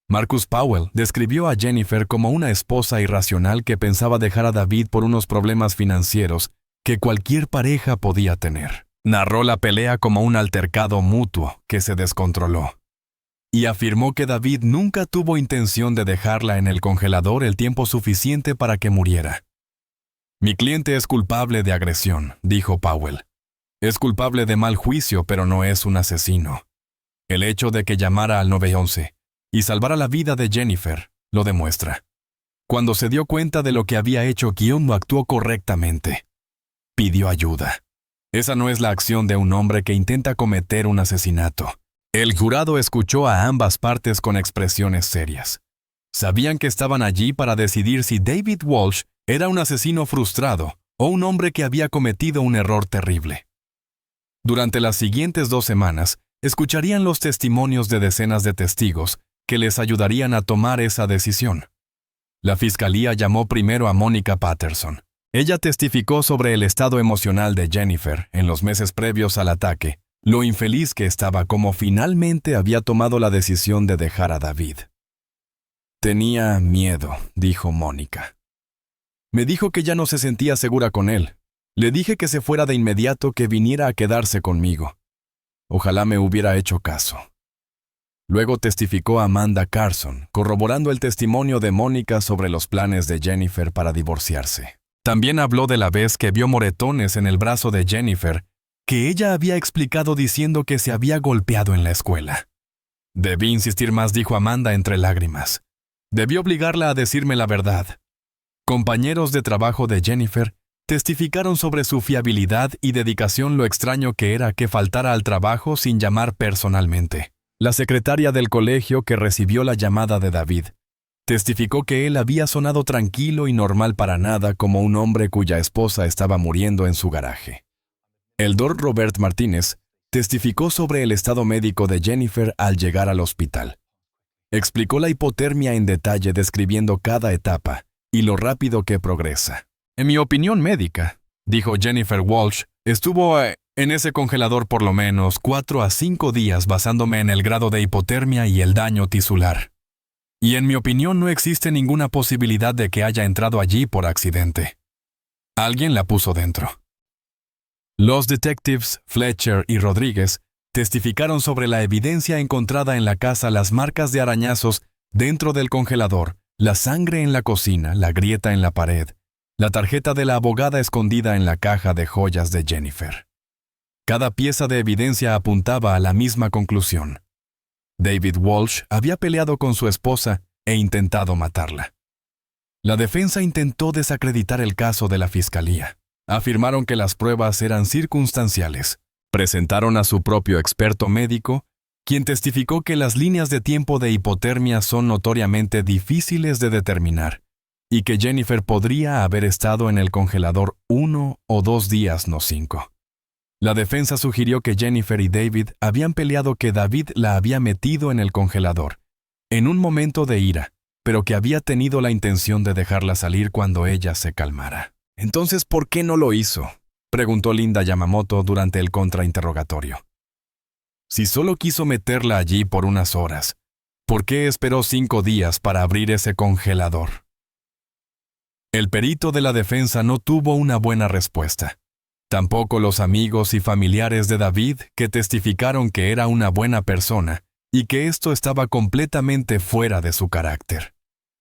Marcus Powell describió a Jennifer como una esposa irracional que pensaba dejar a David por unos problemas financieros que cualquier pareja podía tener. Narró la pelea como un altercado mutuo que se descontroló. Y afirmó que David nunca tuvo intención de dejarla en el congelador el tiempo suficiente para que muriera. «Mi cliente es culpable de agresión», dijo Powell. «Es culpable de mal juicio, pero no es un asesino. El hecho de que llamara al 911 y salvara la vida de Jennifer lo demuestra. Cuando se dio cuenta de lo que había hecho, Guion no actuó correctamente. Pidió ayuda. Esa no es la acción de un hombre que intenta cometer un asesinato». El jurado escuchó a ambas partes con expresiones serias. Sabían que estaban allí para decidir si David Walsh era un asesino frustrado o un hombre que había cometido un error terrible. Durante las siguientes 2 semanas, escucharían los testimonios de decenas de testigos que les ayudarían a tomar esa decisión. La fiscalía llamó primero a Monica Patterson. Ella testificó sobre el estado emocional de Jennifer en los meses previos al ataque, lo infeliz que estaba como finalmente había tomado la decisión de dejar a David. Tenía miedo, dijo Mónica. Me dijo que ya no se sentía segura con él. Le dije que se fuera de inmediato, que viniera a quedarse conmigo. Ojalá me hubiera hecho caso. Luego testificó Amanda Carson, corroborando el testimonio de Mónica sobre los planes de Jennifer para divorciarse. También habló de la vez que vio moretones en el brazo de Jennifer, que ella había explicado diciendo que se había golpeado en la escuela. Debí insistir más, dijo Amanda entre lágrimas. Debí obligarla a decirme la verdad. Compañeros de trabajo de Jennifer testificaron sobre su fiabilidad y dedicación, lo extraño que era que faltara al trabajo sin llamar personalmente. La secretaria del colegio que recibió la llamada de David testificó que él había sonado tranquilo y normal, para nada como un hombre cuya esposa estaba muriendo en su garaje. El Dr. Robert Martínez testificó sobre el estado médico de Jennifer al llegar al hospital. Explicó la hipotermia en detalle, describiendo cada etapa y lo rápido que progresa. En mi opinión médica, dijo Jennifer Walsh, estuvo en ese congelador por lo menos 4 a 5 días basándome en el grado de hipotermia y el daño tisular. Y en mi opinión no existe ninguna posibilidad de que haya entrado allí por accidente. Alguien la puso dentro. Los detectives Fletcher y Rodríguez testificaron sobre la evidencia encontrada en la casa, las marcas de arañazos dentro del congelador, la sangre en la cocina, la grieta en la pared, la tarjeta de la abogada escondida en la caja de joyas de Jennifer. Cada pieza de evidencia apuntaba a la misma conclusión. David Walsh había peleado con su esposa e intentado matarla. La defensa intentó desacreditar el caso de la fiscalía. Afirmaron que las pruebas eran circunstanciales. Presentaron a su propio experto médico, quien testificó que las líneas de tiempo de hipotermia son notoriamente difíciles de determinar y que Jennifer podría haber estado en el congelador 1 o 2 días, no 5. La defensa sugirió que Jennifer y David habían peleado, que David la había metido en el congelador en un momento de ira, pero que había tenido la intención de dejarla salir cuando ella se calmara. Entonces, ¿por qué no lo hizo?, preguntó Linda Yamamoto durante el contrainterrogatorio. Si solo quiso meterla allí por unas horas, ¿por qué esperó 5 días para abrir ese congelador? El perito de la defensa no tuvo una buena respuesta. Tampoco los amigos y familiares de David, que testificaron que era una buena persona y que esto estaba completamente fuera de su carácter.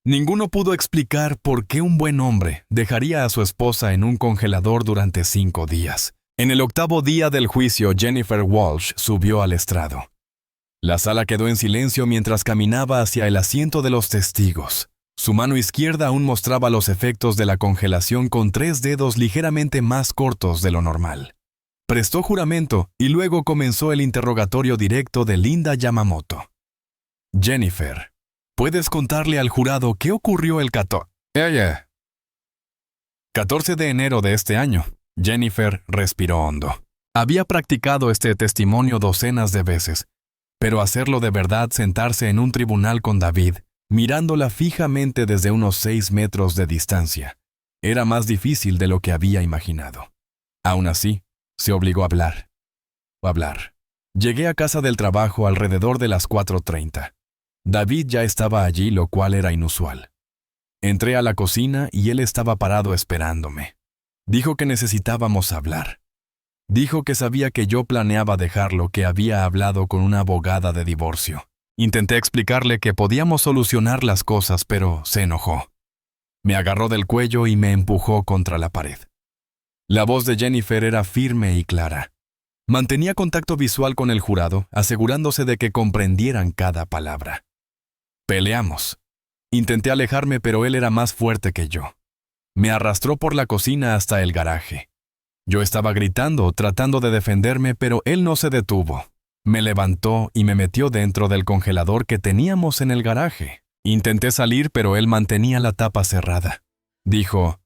Ninguno pudo explicar por qué un buen hombre dejaría a su esposa en un congelador durante 5 días. En el 8º día del juicio, Jennifer Walsh subió al estrado. La sala quedó en silencio mientras caminaba hacia el asiento de los testigos. Su mano izquierda aún mostraba los efectos de la congelación, con 3 dedos ligeramente más cortos de lo normal. Prestó juramento y luego comenzó el interrogatorio directo de Linda Yamamoto. Jennifer, ¿puedes contarle al jurado qué ocurrió el 14 de enero de este año? Jennifer respiró hondo. Había practicado este testimonio docenas de veces, pero hacerlo de verdad, sentarse en un tribunal con David, mirándola fijamente desde unos 6 metros de distancia, era más difícil de lo que había imaginado. Aún así, se obligó a hablar. Llegué a casa del trabajo alrededor de las 4:30. David ya estaba allí, lo cual era inusual. Entré a la cocina y él estaba parado esperándome. Dijo que necesitábamos hablar. Dijo que sabía que yo planeaba dejarlo, que había hablado con una abogada de divorcio. Intenté explicarle que podíamos solucionar las cosas, pero se enojó. Me agarró del cuello y me empujó contra la pared. La voz de Jennifer era firme y clara. Mantenía contacto visual con el jurado, asegurándose de que comprendieran cada palabra. Peleamos. Intenté alejarme, pero él era más fuerte que yo. Me arrastró por la cocina hasta el garaje. Yo estaba gritando, tratando de defenderme, pero él no se detuvo. Me levantó y me metió dentro del congelador que teníamos en el garaje. Intenté salir, pero él mantenía la tapa cerrada. Dijo,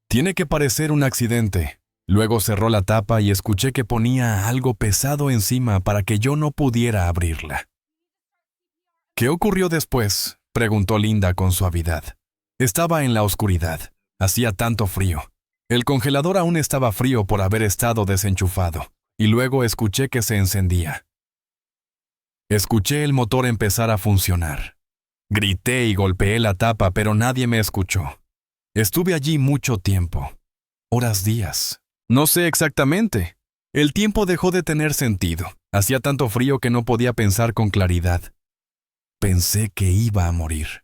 «Tiene que parecer un accidente». Luego cerró la tapa y escuché que ponía algo pesado encima para que yo no pudiera abrirla. «¿Qué ocurrió después?», preguntó Linda con suavidad. Estaba en la oscuridad. Hacía tanto frío. El congelador aún estaba frío por haber estado desenchufado. y luego escuché que se encendía. Escuché el motor empezar a funcionar. Grité y golpeé la tapa, pero nadie me escuchó. Estuve allí mucho tiempo. Horas, días. No sé exactamente. El tiempo dejó de tener sentido. Hacía tanto frío que no podía pensar con claridad. Pensé que iba a morir.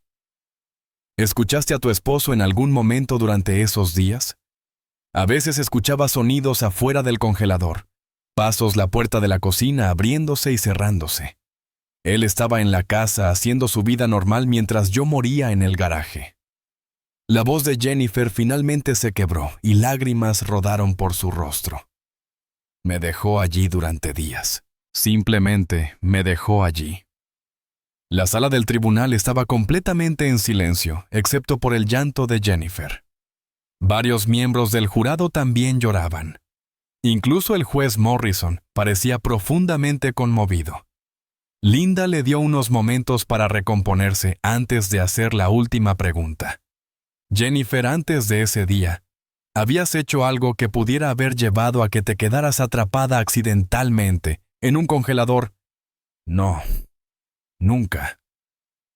¿Escuchaste a tu esposo en algún momento durante esos días? A veces escuchaba sonidos afuera del congelador, pasos la puerta de la cocina abriéndose y cerrándose. Él estaba en la casa haciendo su vida normal mientras yo moría en el garaje. La voz de Jennifer finalmente se quebró y lágrimas rodaron por su rostro. Me dejó allí durante días. Simplemente me dejó allí. La sala del tribunal estaba completamente en silencio, excepto por el llanto de Jennifer. Varios miembros del jurado también lloraban. Incluso el juez Morrison parecía profundamente conmovido. Linda le dio unos momentos para recomponerse antes de hacer la última pregunta. Jennifer, antes de ese día, ¿habías hecho algo que pudiera haber llevado a que te quedaras atrapada accidentalmente en un congelador? No, nunca.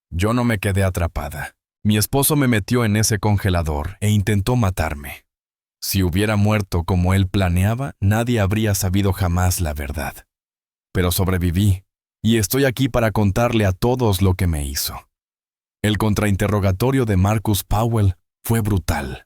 Yo no me quedé atrapada. Mi esposo me metió en ese congelador e intentó matarme. Si hubiera muerto como él planeaba, nadie habría sabido jamás la verdad. Pero sobreviví, y estoy aquí para contarle a todos lo que me hizo. El contrainterrogatorio de Marcus Powell fue brutal.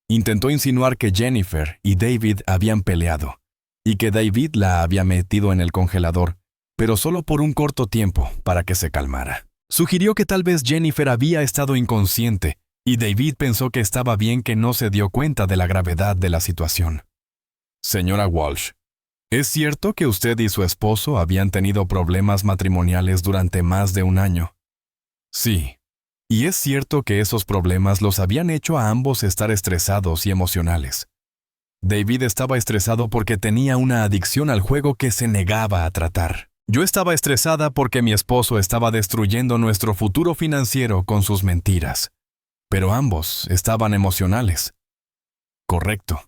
Intentó insinuar que Jennifer y David habían peleado, y que David la había metido en el congelador, pero solo por un corto tiempo para que se calmara. Sugirió que tal vez Jennifer había estado inconsciente, y David pensó que estaba bien que no se dio cuenta de la gravedad de la situación. Señora Walsh, ¿es cierto que usted y su esposo habían tenido problemas matrimoniales durante más de un año? Sí. Y es cierto que esos problemas los habían hecho a ambos estar estresados y emocionales. David estaba estresado porque tenía una adicción al juego que se negaba a tratar. Yo estaba estresada porque mi esposo estaba destruyendo nuestro futuro financiero con sus mentiras. Pero ambos estaban emocionales. Correcto.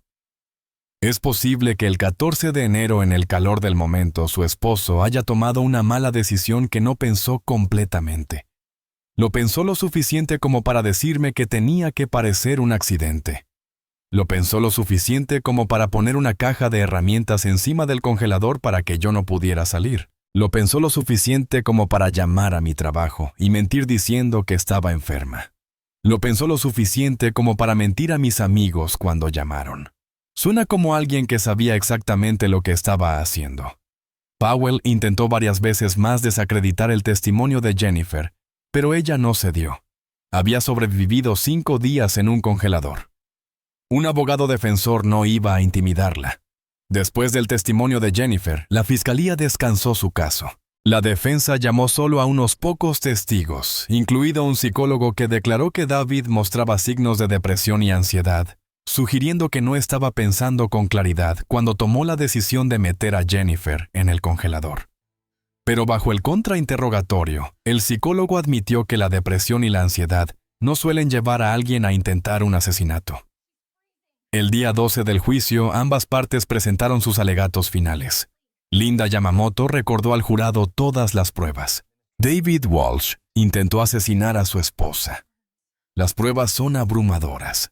Es posible que el 14 de enero, en el calor del momento, su esposo haya tomado una mala decisión que no pensó completamente. Lo pensó lo suficiente como para decirme que tenía que parecer un accidente. Lo pensó lo suficiente como para poner una caja de herramientas encima del congelador para que yo no pudiera salir. Lo pensó lo suficiente como para llamar a mi trabajo y mentir diciendo que estaba enferma. Lo pensó lo suficiente como para mentir a mis amigos cuando llamaron. Suena como alguien que sabía exactamente lo que estaba haciendo. Powell intentó varias veces más desacreditar el testimonio de Jennifer, pero ella no cedió. Había sobrevivido 5 días en un congelador. Un abogado defensor no iba a intimidarla. Después del testimonio de Jennifer, la fiscalía descansó su caso. La defensa llamó solo a unos pocos testigos, incluido un psicólogo que declaró que David mostraba signos de depresión y ansiedad, sugiriendo que no estaba pensando con claridad cuando tomó la decisión de meter a Jennifer en el congelador. Pero bajo el contrainterrogatorio, el psicólogo admitió que la depresión y la ansiedad no suelen llevar a alguien a intentar un asesinato. El día 12 del juicio, ambas partes presentaron sus alegatos finales. Linda Yamamoto recordó al jurado todas las pruebas. David Walsh intentó asesinar a su esposa. Las pruebas son abrumadoras.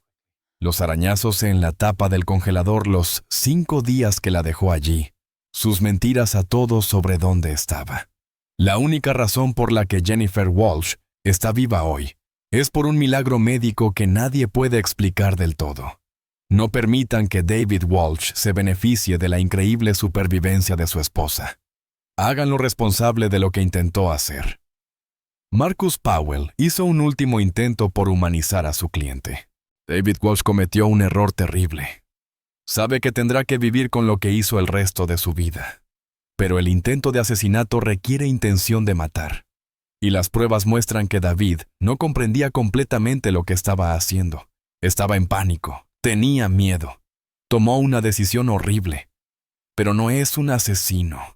Los arañazos en la tapa del congelador los 5 días que la dejó allí. Sus mentiras a todos sobre dónde estaba. La única razón por la que Jennifer Walsh está viva hoy es por un milagro médico que nadie puede explicar del todo. No permitan que David Walsh se beneficie de la increíble supervivencia de su esposa. Háganlo responsable de lo que intentó hacer. Marcus Powell hizo un último intento por humanizar a su cliente. David Walsh cometió un error terrible. Sabe que tendrá que vivir con lo que hizo el resto de su vida. Pero el intento de asesinato requiere intención de matar. Y las pruebas muestran que David no comprendía completamente lo que estaba haciendo. Estaba en pánico. Tenía miedo. Tomó una decisión horrible. Pero no es un asesino.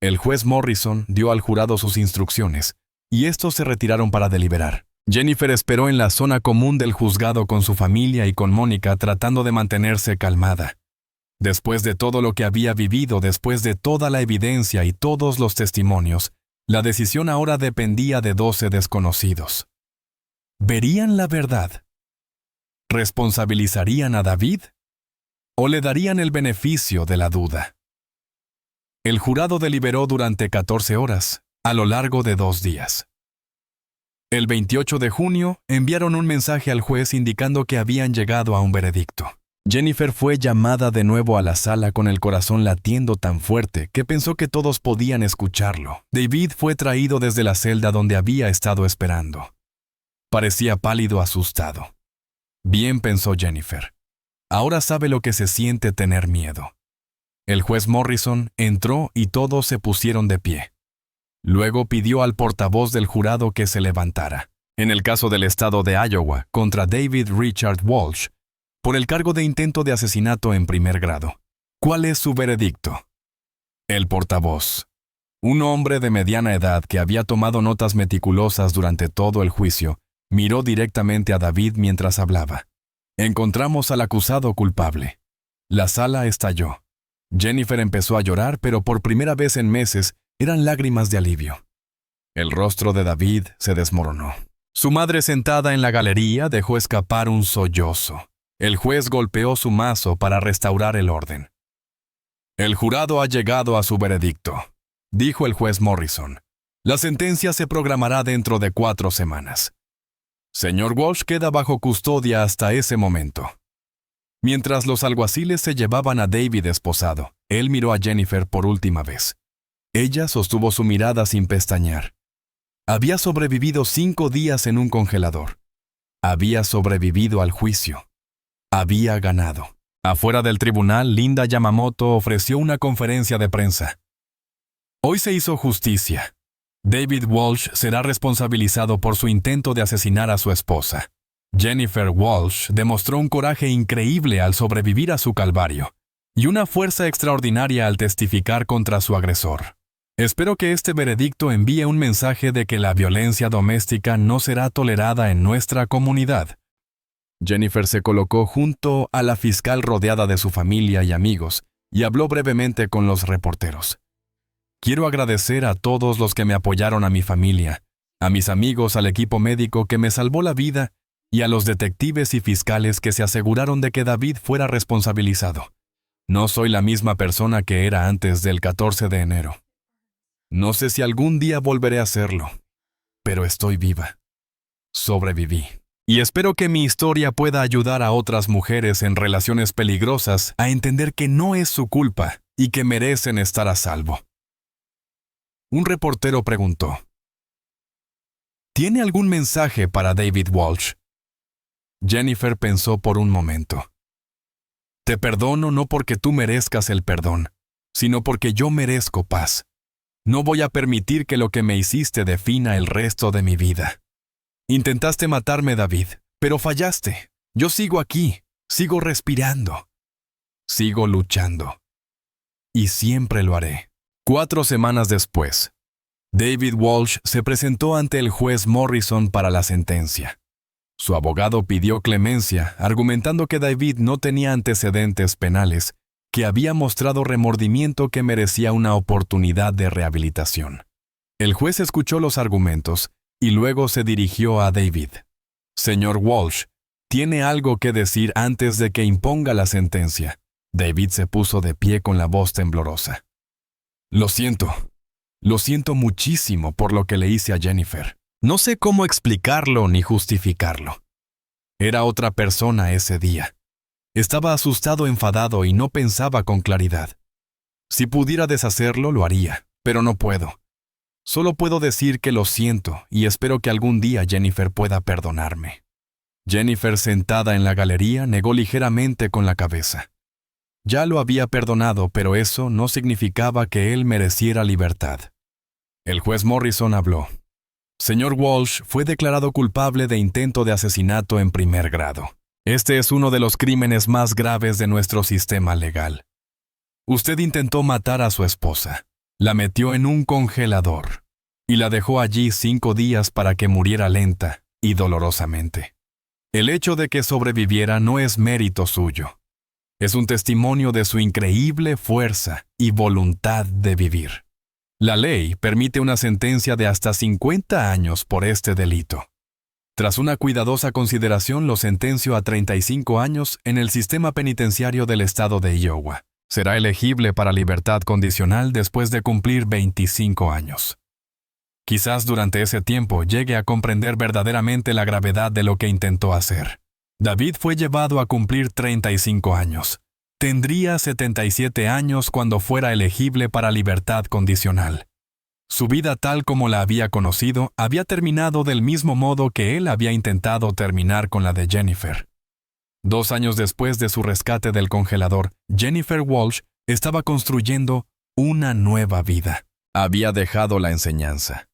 El juez Morrison dio al jurado sus instrucciones, y estos se retiraron para deliberar. Jennifer esperó en la zona común del juzgado con su familia y con Mónica tratando de mantenerse calmada. Después de todo lo que había vivido, después de toda la evidencia y todos los testimonios, la decisión ahora dependía de 12 desconocidos. ¿Verían la verdad? ¿Responsabilizarían a David? ¿O le darían el beneficio de la duda? El jurado deliberó durante 14 horas, a lo largo de 2 días. El 28 de junio, enviaron un mensaje al juez indicando que habían llegado a un veredicto. Jennifer fue llamada de nuevo a la sala con el corazón latiendo tan fuerte que pensó que todos podían escucharlo. David fue traído desde la celda donde había estado esperando. Parecía pálido, asustado. Bien, pensó Jennifer. Ahora sabe lo que se siente tener miedo. El juez Morrison entró y todos se pusieron de pie. Luego pidió al portavoz del jurado que se levantara. En el caso del estado de Iowa contra David Richard Walsh, por el cargo de intento de asesinato en primer grado. ¿Cuál es su veredicto? El portavoz, un hombre de mediana edad que había tomado notas meticulosas durante todo el juicio, miró directamente a David mientras hablaba. Encontramos al acusado culpable. La sala estalló. Jennifer empezó a llorar, pero por primera vez en meses eran lágrimas de alivio. El rostro de David se desmoronó. Su madre, sentada en la galería, dejó escapar un sollozo. El juez golpeó su mazo para restaurar el orden. El jurado ha llegado a su veredicto, dijo el juez Morrison. La sentencia se programará dentro de 4 semanas. Señor Walsh queda bajo custodia hasta ese momento. Mientras los alguaciles se llevaban a David esposado, él miró a Jennifer por última vez. Ella sostuvo su mirada sin pestañear. Había sobrevivido 5 días en un congelador. Había sobrevivido al juicio. Había ganado. Afuera del tribunal, Linda Yamamoto ofreció una conferencia de prensa. Hoy se hizo justicia. David Walsh será responsabilizado por su intento de asesinar a su esposa. Jennifer Walsh demostró un coraje increíble al sobrevivir a su calvario y una fuerza extraordinaria al testificar contra su agresor. Espero que este veredicto envíe un mensaje de que la violencia doméstica no será tolerada en nuestra comunidad. Jennifer se colocó junto a la fiscal rodeada de su familia y amigos y habló brevemente con los reporteros. Quiero agradecer a todos los que me apoyaron, a mi familia, a mis amigos, al equipo médico que me salvó la vida y a los detectives y fiscales que se aseguraron de que David fuera responsabilizado. No soy la misma persona que era antes del 14 de enero. No sé si algún día volveré a hacerlo, pero estoy viva. Sobreviví. Y espero que mi historia pueda ayudar a otras mujeres en relaciones peligrosas a entender que no es su culpa y que merecen estar a salvo. Un reportero preguntó: ¿Tiene algún mensaje para David Walsh? Jennifer pensó por un momento. Te perdono no porque tú merezcas el perdón, sino porque yo merezco paz. No voy a permitir que lo que me hiciste defina el resto de mi vida. Intentaste matarme, David, pero fallaste. Yo sigo aquí, sigo respirando. Sigo luchando. Y siempre lo haré. 4 semanas después, David Walsh se presentó ante el juez Morrison para la sentencia. Su abogado pidió clemencia, argumentando que David no tenía antecedentes penales, que había mostrado remordimiento, que merecía una oportunidad de rehabilitación. El juez escuchó los argumentos y luego se dirigió a David. Señor Walsh, ¿tiene algo que decir antes de que imponga la sentencia? David se puso de pie con la voz temblorosa. Lo siento muchísimo por lo que le hice a Jennifer. No sé cómo explicarlo ni justificarlo. Era otra persona ese día. Estaba asustado, enfadado y no pensaba con claridad. Si pudiera deshacerlo, lo haría, pero no puedo. Solo puedo decir que lo siento y espero que algún día Jennifer pueda perdonarme. Jennifer, sentada en la galería, negó ligeramente con la cabeza. Ya lo había perdonado, pero eso no significaba que él mereciera libertad. El juez Morrison habló. Señor Walsh fue declarado culpable de intento de asesinato en primer grado. Este es uno de los crímenes más graves de nuestro sistema legal. Usted intentó matar a su esposa. La metió en un congelador y la dejó allí 5 días para que muriera lenta y dolorosamente. El hecho de que sobreviviera no es mérito suyo. Es un testimonio de su increíble fuerza y voluntad de vivir. La ley permite una sentencia de hasta 50 años por este delito. Tras una cuidadosa consideración, lo sentenció a 35 años en el sistema penitenciario del estado de Iowa. Será elegible para libertad condicional después de cumplir 25 años. Quizás durante ese tiempo llegue a comprender verdaderamente la gravedad de lo que intentó hacer. David fue llevado a cumplir 35 años. Tendría 77 años cuando fuera elegible para libertad condicional. Su vida tal como la había conocido había terminado del mismo modo que él había intentado terminar con la de Jennifer. 2 años después de su rescate del congelador, Jennifer Walsh estaba construyendo una nueva vida. Había dejado la enseñanza.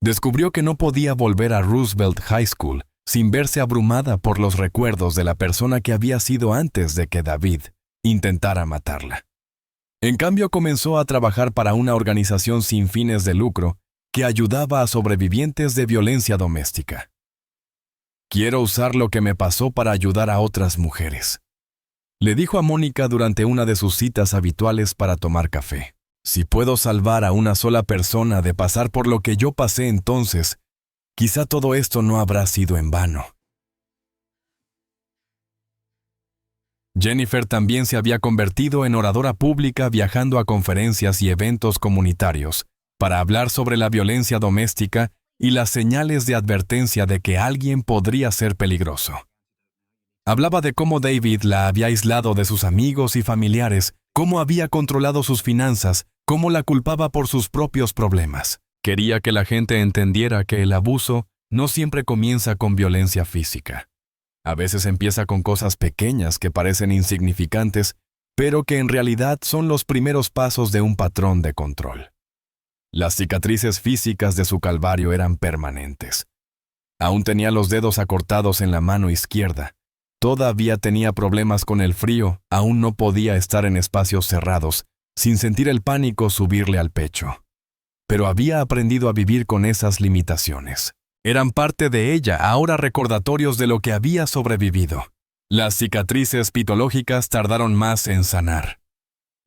Descubrió que no podía volver a Roosevelt High School sin verse abrumada por los recuerdos de la persona que había sido antes de que David intentara matarla. En cambio, comenzó a trabajar para una organización sin fines de lucro que ayudaba a sobrevivientes de violencia doméstica. Quiero usar lo que me pasó para ayudar a otras mujeres, le dijo a Mónica durante una de sus citas habituales para tomar café. Si puedo salvar a una sola persona de pasar por lo que yo pasé entonces, quizá todo esto no habrá sido en vano. Jennifer también se había convertido en oradora pública viajando a conferencias y eventos comunitarios para hablar sobre la violencia doméstica y las señales de advertencia de que alguien podría ser peligroso. Hablaba de cómo David la había aislado de sus amigos y familiares, cómo había controlado sus finanzas, cómo la culpaba por sus propios problemas. Quería que la gente entendiera que el abuso no siempre comienza con violencia física. A veces empieza con cosas pequeñas que parecen insignificantes, pero que en realidad son los primeros pasos de un patrón de control. Las cicatrices físicas de su calvario eran permanentes. Aún tenía los dedos acortados en la mano izquierda. Todavía tenía problemas con el frío, aún no podía estar en espacios cerrados, sin sentir el pánico subirle al pecho. Pero había aprendido a vivir con esas limitaciones. Eran parte de ella, ahora recordatorios de lo que había sobrevivido. Las cicatrices patológicas tardaron más en sanar.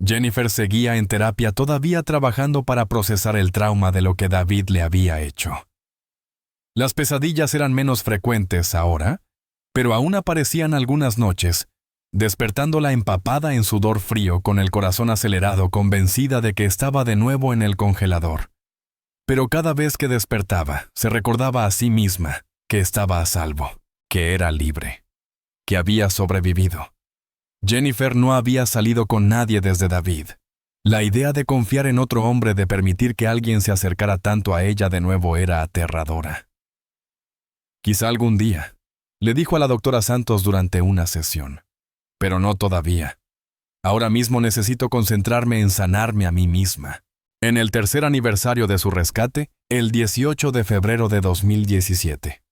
Jennifer seguía en terapia todavía trabajando para procesar el trauma de lo que David le había hecho. Las pesadillas eran menos frecuentes ahora, pero aún aparecían algunas noches, despertándola empapada en sudor frío con el corazón acelerado, convencida de que estaba de nuevo en el congelador. Pero cada vez que despertaba, se recordaba a sí misma que estaba a salvo, que era libre, que había sobrevivido. Jennifer no había salido con nadie desde David. La idea de confiar en otro hombre, de permitir que alguien se acercara tanto a ella de nuevo, era aterradora. Quizá algún día, le dijo a la doctora Santos durante una sesión. Pero no todavía. Ahora mismo necesito concentrarme en sanarme a mí misma. En el tercer aniversario de su rescate, el 18 de febrero de 2017.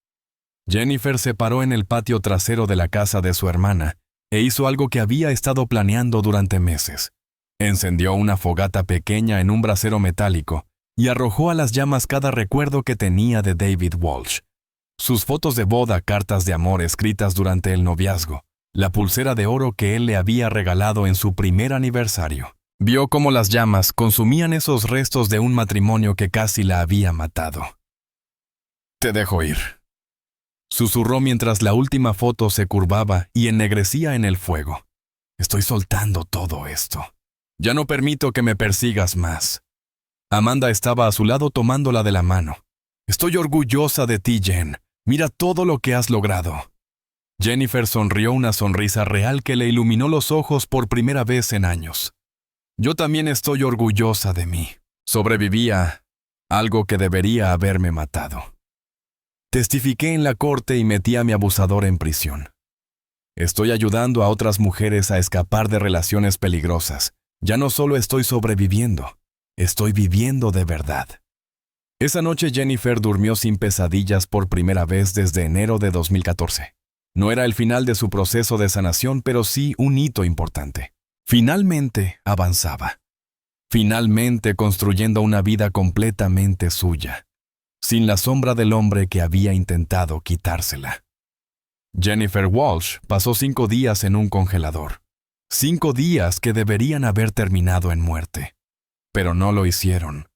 Jennifer se paró en el patio trasero de la casa de su hermana e hizo algo que había estado planeando durante meses. Encendió una fogata pequeña en un brasero metálico y arrojó a las llamas cada recuerdo que tenía de David Walsh. Sus fotos de boda, cartas de amor escritas durante el noviazgo, la pulsera de oro que él le había regalado en su primer aniversario. Vio cómo las llamas consumían esos restos de un matrimonio que casi la había matado. «Te dejo ir», susurró mientras la última foto se curvaba y ennegrecía en el fuego. «Estoy soltando todo esto. Ya no permito que me persigas más». Amanda estaba a su lado tomándola de la mano. «Estoy orgullosa de ti, Jen. Mira todo lo que has logrado». Jennifer sonrió una sonrisa real que le iluminó los ojos por primera vez en años. «Yo también estoy orgullosa de mí. Sobreviví a algo que debería haberme matado. Testifiqué en la corte y metí a mi abusador en prisión. Estoy ayudando a otras mujeres a escapar de relaciones peligrosas. Ya no solo estoy sobreviviendo, estoy viviendo de verdad». Esa noche Jennifer durmió sin pesadillas por primera vez desde enero de 2014. No era el final de su proceso de sanación, pero sí un hito importante. Finalmente avanzaba. Finalmente construyendo una vida completamente suya, sin la sombra del hombre que había intentado quitársela. Jennifer Walsh pasó 5 días en un congelador. 5 días que deberían haber terminado en muerte. Pero no lo hicieron.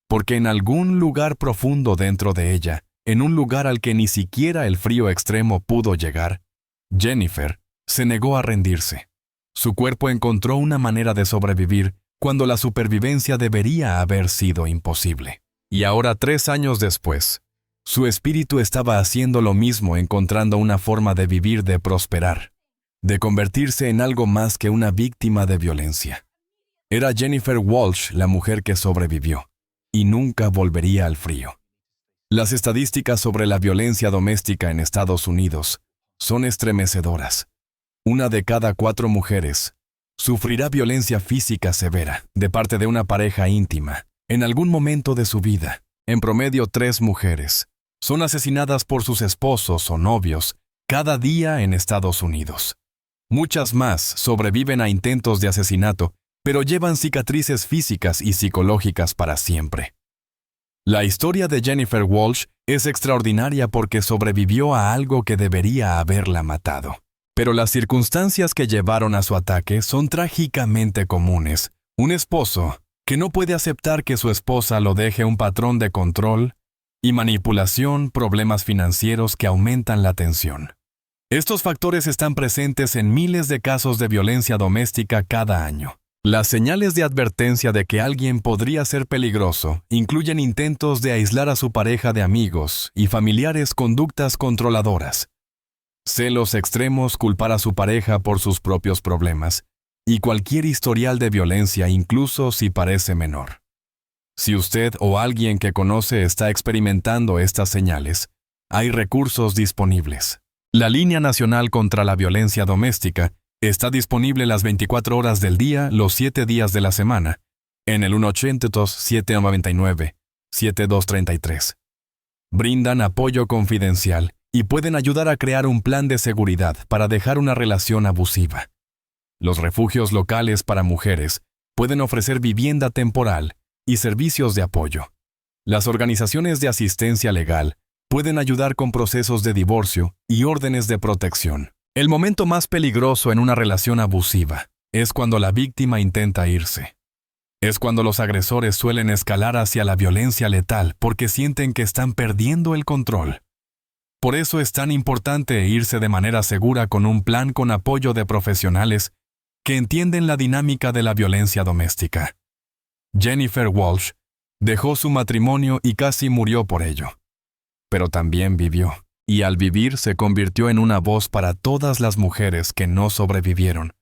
Porque en algún lugar profundo dentro de ella, en un lugar al que ni siquiera el frío extremo pudo llegar, Jennifer se negó a rendirse. Su cuerpo encontró una manera de sobrevivir cuando la supervivencia debería haber sido imposible. Y ahora, 3 años después, su espíritu estaba haciendo lo mismo, encontrando una forma de vivir, de prosperar, de convertirse en algo más que una víctima de violencia. Era Jennifer Walsh la mujer que sobrevivió, y nunca volvería al frío. Las estadísticas sobre la violencia doméstica en Estados Unidos son estremecedoras. 1 de cada 4 mujeres sufrirá violencia física severa de parte de una pareja íntima en algún momento de su vida. En promedio, 3 mujeres son asesinadas por sus esposos o novios cada día en Estados Unidos. Muchas más sobreviven a intentos de asesinato, pero llevan cicatrices físicas y psicológicas para siempre. La historia de Jennifer Walsh es extraordinaria porque sobrevivió a algo que debería haberla matado. Pero las circunstancias que llevaron a su ataque son trágicamente comunes. Un esposo que no puede aceptar que su esposa lo deje, un patrón de control y manipulación, problemas financieros que aumentan la tensión. Estos factores están presentes en miles de casos de violencia doméstica cada año. Las señales de advertencia de que alguien podría ser peligroso incluyen intentos de aislar a su pareja de amigos y familiares, conductas controladoras, celos extremos, culpar a su pareja por sus propios problemas, y cualquier historial de violencia, incluso si parece menor. Si usted o alguien que conoce está experimentando estas señales, hay recursos disponibles. La Línea Nacional contra la Violencia Doméstica está disponible las 24 horas del día, los 7 días de la semana, en el 1-800-799-7233. Brindan apoyo confidencial y pueden ayudar a crear un plan de seguridad para dejar una relación abusiva. Los refugios locales para mujeres pueden ofrecer vivienda temporal y servicios de apoyo. Las organizaciones de asistencia legal pueden ayudar con procesos de divorcio y órdenes de protección. El momento más peligroso en una relación abusiva es cuando la víctima intenta irse. Es cuando los agresores suelen escalar hacia la violencia letal porque sienten que están perdiendo el control. Por eso es tan importante irse de manera segura con un plan con apoyo de profesionales que entienden la dinámica de la violencia doméstica. Jennifer Walsh dejó su matrimonio y casi murió por ello. Pero también vivió, y al vivir se convirtió en una voz para todas las mujeres que no sobrevivieron,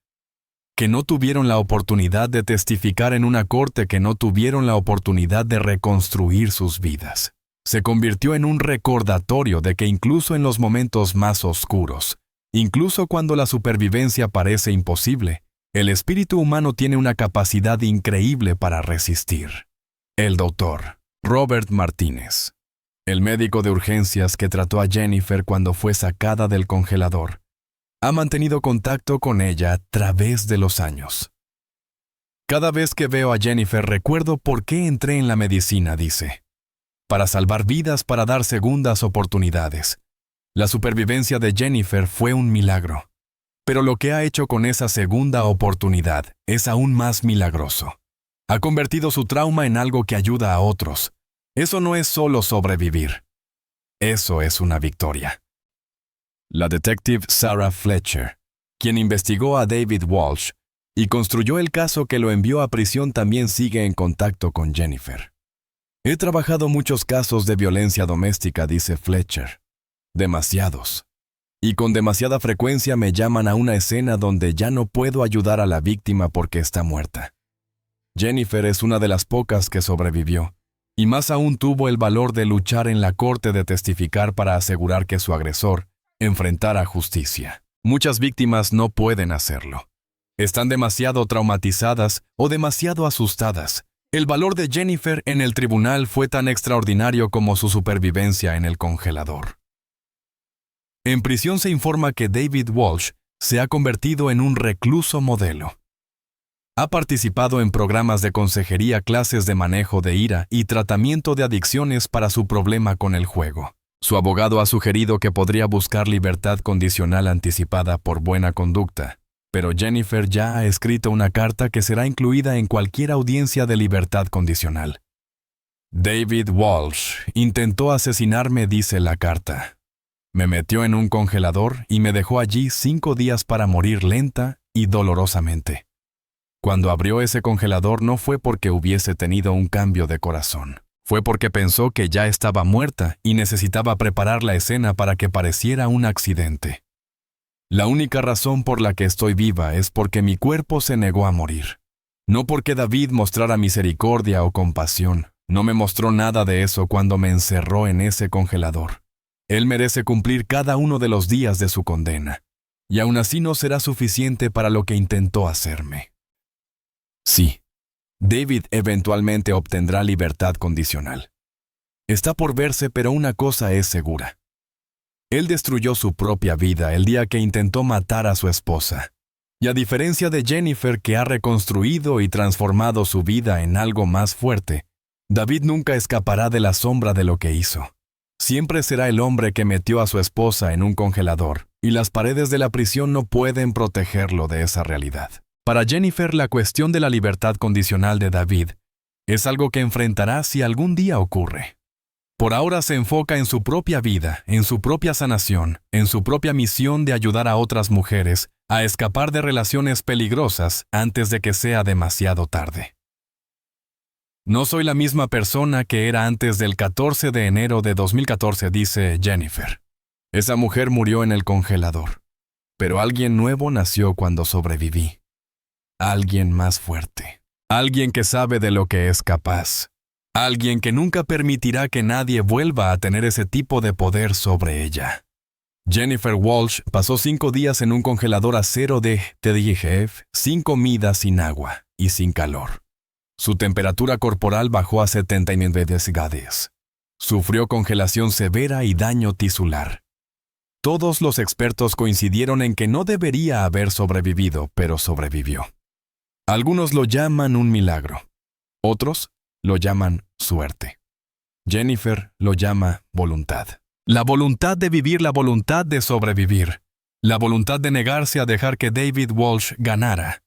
que no tuvieron la oportunidad de testificar en una corte, que no tuvieron la oportunidad de reconstruir sus vidas. Se convirtió en un recordatorio de que incluso en los momentos más oscuros, incluso cuando la supervivencia parece imposible, el espíritu humano tiene una capacidad increíble para resistir. El doctor Robert Martínez, el médico de urgencias que trató a Jennifer cuando fue sacada del congelador, ha mantenido contacto con ella a través de los años. Cada vez que veo a Jennifer recuerdo por qué entré en la medicina, dice. Para salvar vidas, para dar segundas oportunidades. La supervivencia de Jennifer fue un milagro. Pero lo que ha hecho con esa segunda oportunidad es aún más milagroso. Ha convertido su trauma en algo que ayuda a otros. Eso no es solo sobrevivir. Eso es una victoria. La detective Sarah Fletcher, quien investigó a David Walsh y construyó el caso que lo envió a prisión, también sigue en contacto con Jennifer. He trabajado muchos casos de violencia doméstica, dice Fletcher. Demasiados. Y con demasiada frecuencia me llaman a una escena donde ya no puedo ayudar a la víctima porque está muerta. Jennifer es una de las pocas que sobrevivió. Y más aún tuvo el valor de luchar en la corte, de testificar para asegurar que su agresor enfrentara justicia. Muchas víctimas no pueden hacerlo. Están demasiado traumatizadas o demasiado asustadas. El valor de Jennifer en el tribunal fue tan extraordinario como su supervivencia en el congelador. En prisión se informa que David Walsh se ha convertido en un recluso modelo. Ha participado en programas de consejería, clases de manejo de ira y tratamiento de adicciones para su problema con el juego. Su abogado ha sugerido que podría buscar libertad condicional anticipada por buena conducta, pero Jennifer ya ha escrito una carta que será incluida en cualquier audiencia de libertad condicional. David Walsh intentó asesinarme, dice la carta. Me metió en un congelador y me dejó allí 5 días para morir lenta y dolorosamente. Cuando abrió ese congelador no fue porque hubiese tenido un cambio de corazón. Fue porque pensó que ya estaba muerta y necesitaba preparar la escena para que pareciera un accidente. La única razón por la que estoy viva es porque mi cuerpo se negó a morir. No porque David mostrara misericordia o compasión. No me mostró nada de eso cuando me encerró en ese congelador. Él merece cumplir cada uno de los días de su condena. Y aún así no será suficiente para lo que intentó hacerme. Sí, David eventualmente obtendrá libertad condicional. Está por verse, pero una cosa es segura. Él destruyó su propia vida el día que intentó matar a su esposa. Y a diferencia de Jennifer, que ha reconstruido y transformado su vida en algo más fuerte, David nunca escapará de la sombra de lo que hizo. Siempre será el hombre que metió a su esposa en un congelador, y las paredes de la prisión no pueden protegerlo de esa realidad. Para Jennifer, la cuestión de la libertad condicional de David es algo que enfrentará si algún día ocurre. Por ahora se enfoca en su propia vida, en su propia sanación, en su propia misión de ayudar a otras mujeres a escapar de relaciones peligrosas antes de que sea demasiado tarde. No soy la misma persona que era antes del 14 de enero de 2014, dice Jennifer. Esa mujer murió en el congelador, pero alguien nuevo nació cuando sobreviví. Alguien más fuerte. Alguien que sabe de lo que es capaz. Alguien que nunca permitirá que nadie vuelva a tener ese tipo de poder sobre ella. Jennifer Walsh pasó 5 días en un congelador a cero de TDGF, sin comida, sin agua y sin calor. Su temperatura corporal bajó a 79 grados. Sufrió congelación severa y daño tisular. Todos los expertos coincidieron en que no debería haber sobrevivido, pero sobrevivió. Algunos lo llaman un milagro. Otros lo llaman suerte. Jennifer lo llama voluntad. La voluntad de vivir, la voluntad de sobrevivir. La voluntad de negarse a dejar que David Walsh ganara.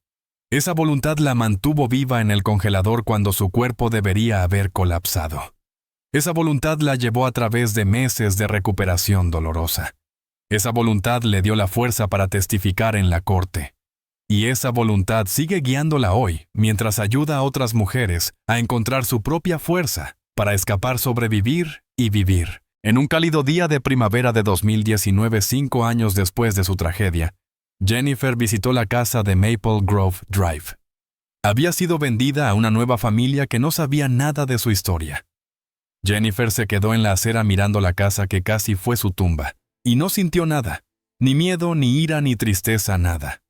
Esa voluntad la mantuvo viva en el congelador cuando su cuerpo debería haber colapsado. Esa voluntad la llevó a través de meses de recuperación dolorosa. Esa voluntad le dio la fuerza para testificar en la corte. Y esa voluntad sigue guiándola hoy, mientras ayuda a otras mujeres a encontrar su propia fuerza para escapar, sobrevivir y vivir. En un cálido día de primavera de 2019, 5 años después de su tragedia, Jennifer visitó la casa de Maple Grove Drive. Había sido vendida a una nueva familia que no sabía nada de su historia. Jennifer se quedó en la acera mirando la casa que casi fue su tumba, y no sintió nada, ni miedo, ni ira, ni tristeza, nada.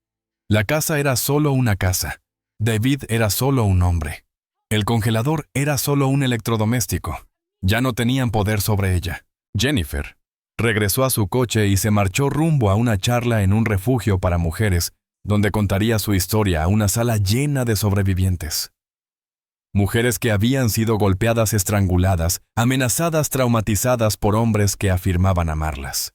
La casa era solo una casa. David era solo un hombre. El congelador era solo un electrodoméstico. Ya no tenían poder sobre ella. Jennifer regresó a su coche y se marchó rumbo a una charla en un refugio para mujeres, donde contaría su historia a una sala llena de sobrevivientes. Mujeres que habían sido golpeadas, estranguladas, amenazadas, traumatizadas por hombres que afirmaban amarlas.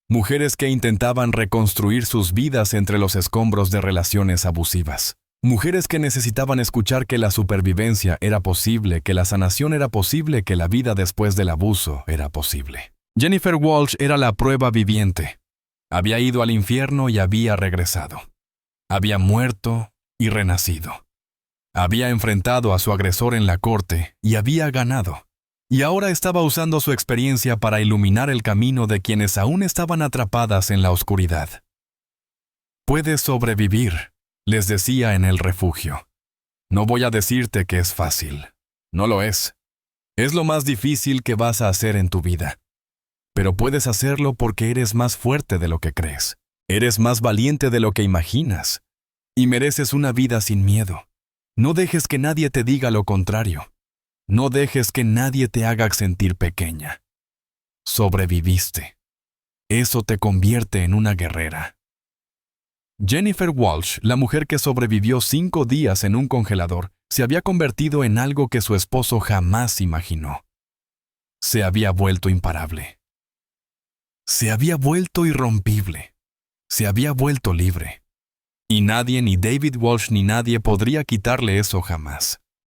Mujeres que intentaban reconstruir sus vidas entre los escombros de relaciones abusivas. Mujeres que necesitaban escuchar que la supervivencia era posible, que la sanación era posible, que la vida después del abuso era posible. Jennifer Walsh era la prueba viviente. Había ido al infierno y había regresado. Había muerto y renacido. Había enfrentado a su agresor en la corte y había ganado. Y ahora estaba usando su experiencia para iluminar el camino de quienes aún estaban atrapadas en la oscuridad. Puedes sobrevivir, les decía en el refugio. No voy a decirte que es fácil. No lo es. Es lo más difícil que vas a hacer en tu vida. Pero puedes hacerlo porque eres más fuerte de lo que crees. Eres más valiente de lo que imaginas. Y mereces una vida sin miedo. No dejes que nadie te diga lo contrario. No dejes que nadie te haga sentir pequeña. Sobreviviste. Eso te convierte en una guerrera. Jennifer Walsh, la mujer que sobrevivió 5 días en un congelador, se había convertido en algo que su esposo jamás imaginó. Se había vuelto imparable. Se había vuelto irrompible. Se había vuelto libre. Y nadie, ni David Walsh ni nadie podría quitarle eso jamás.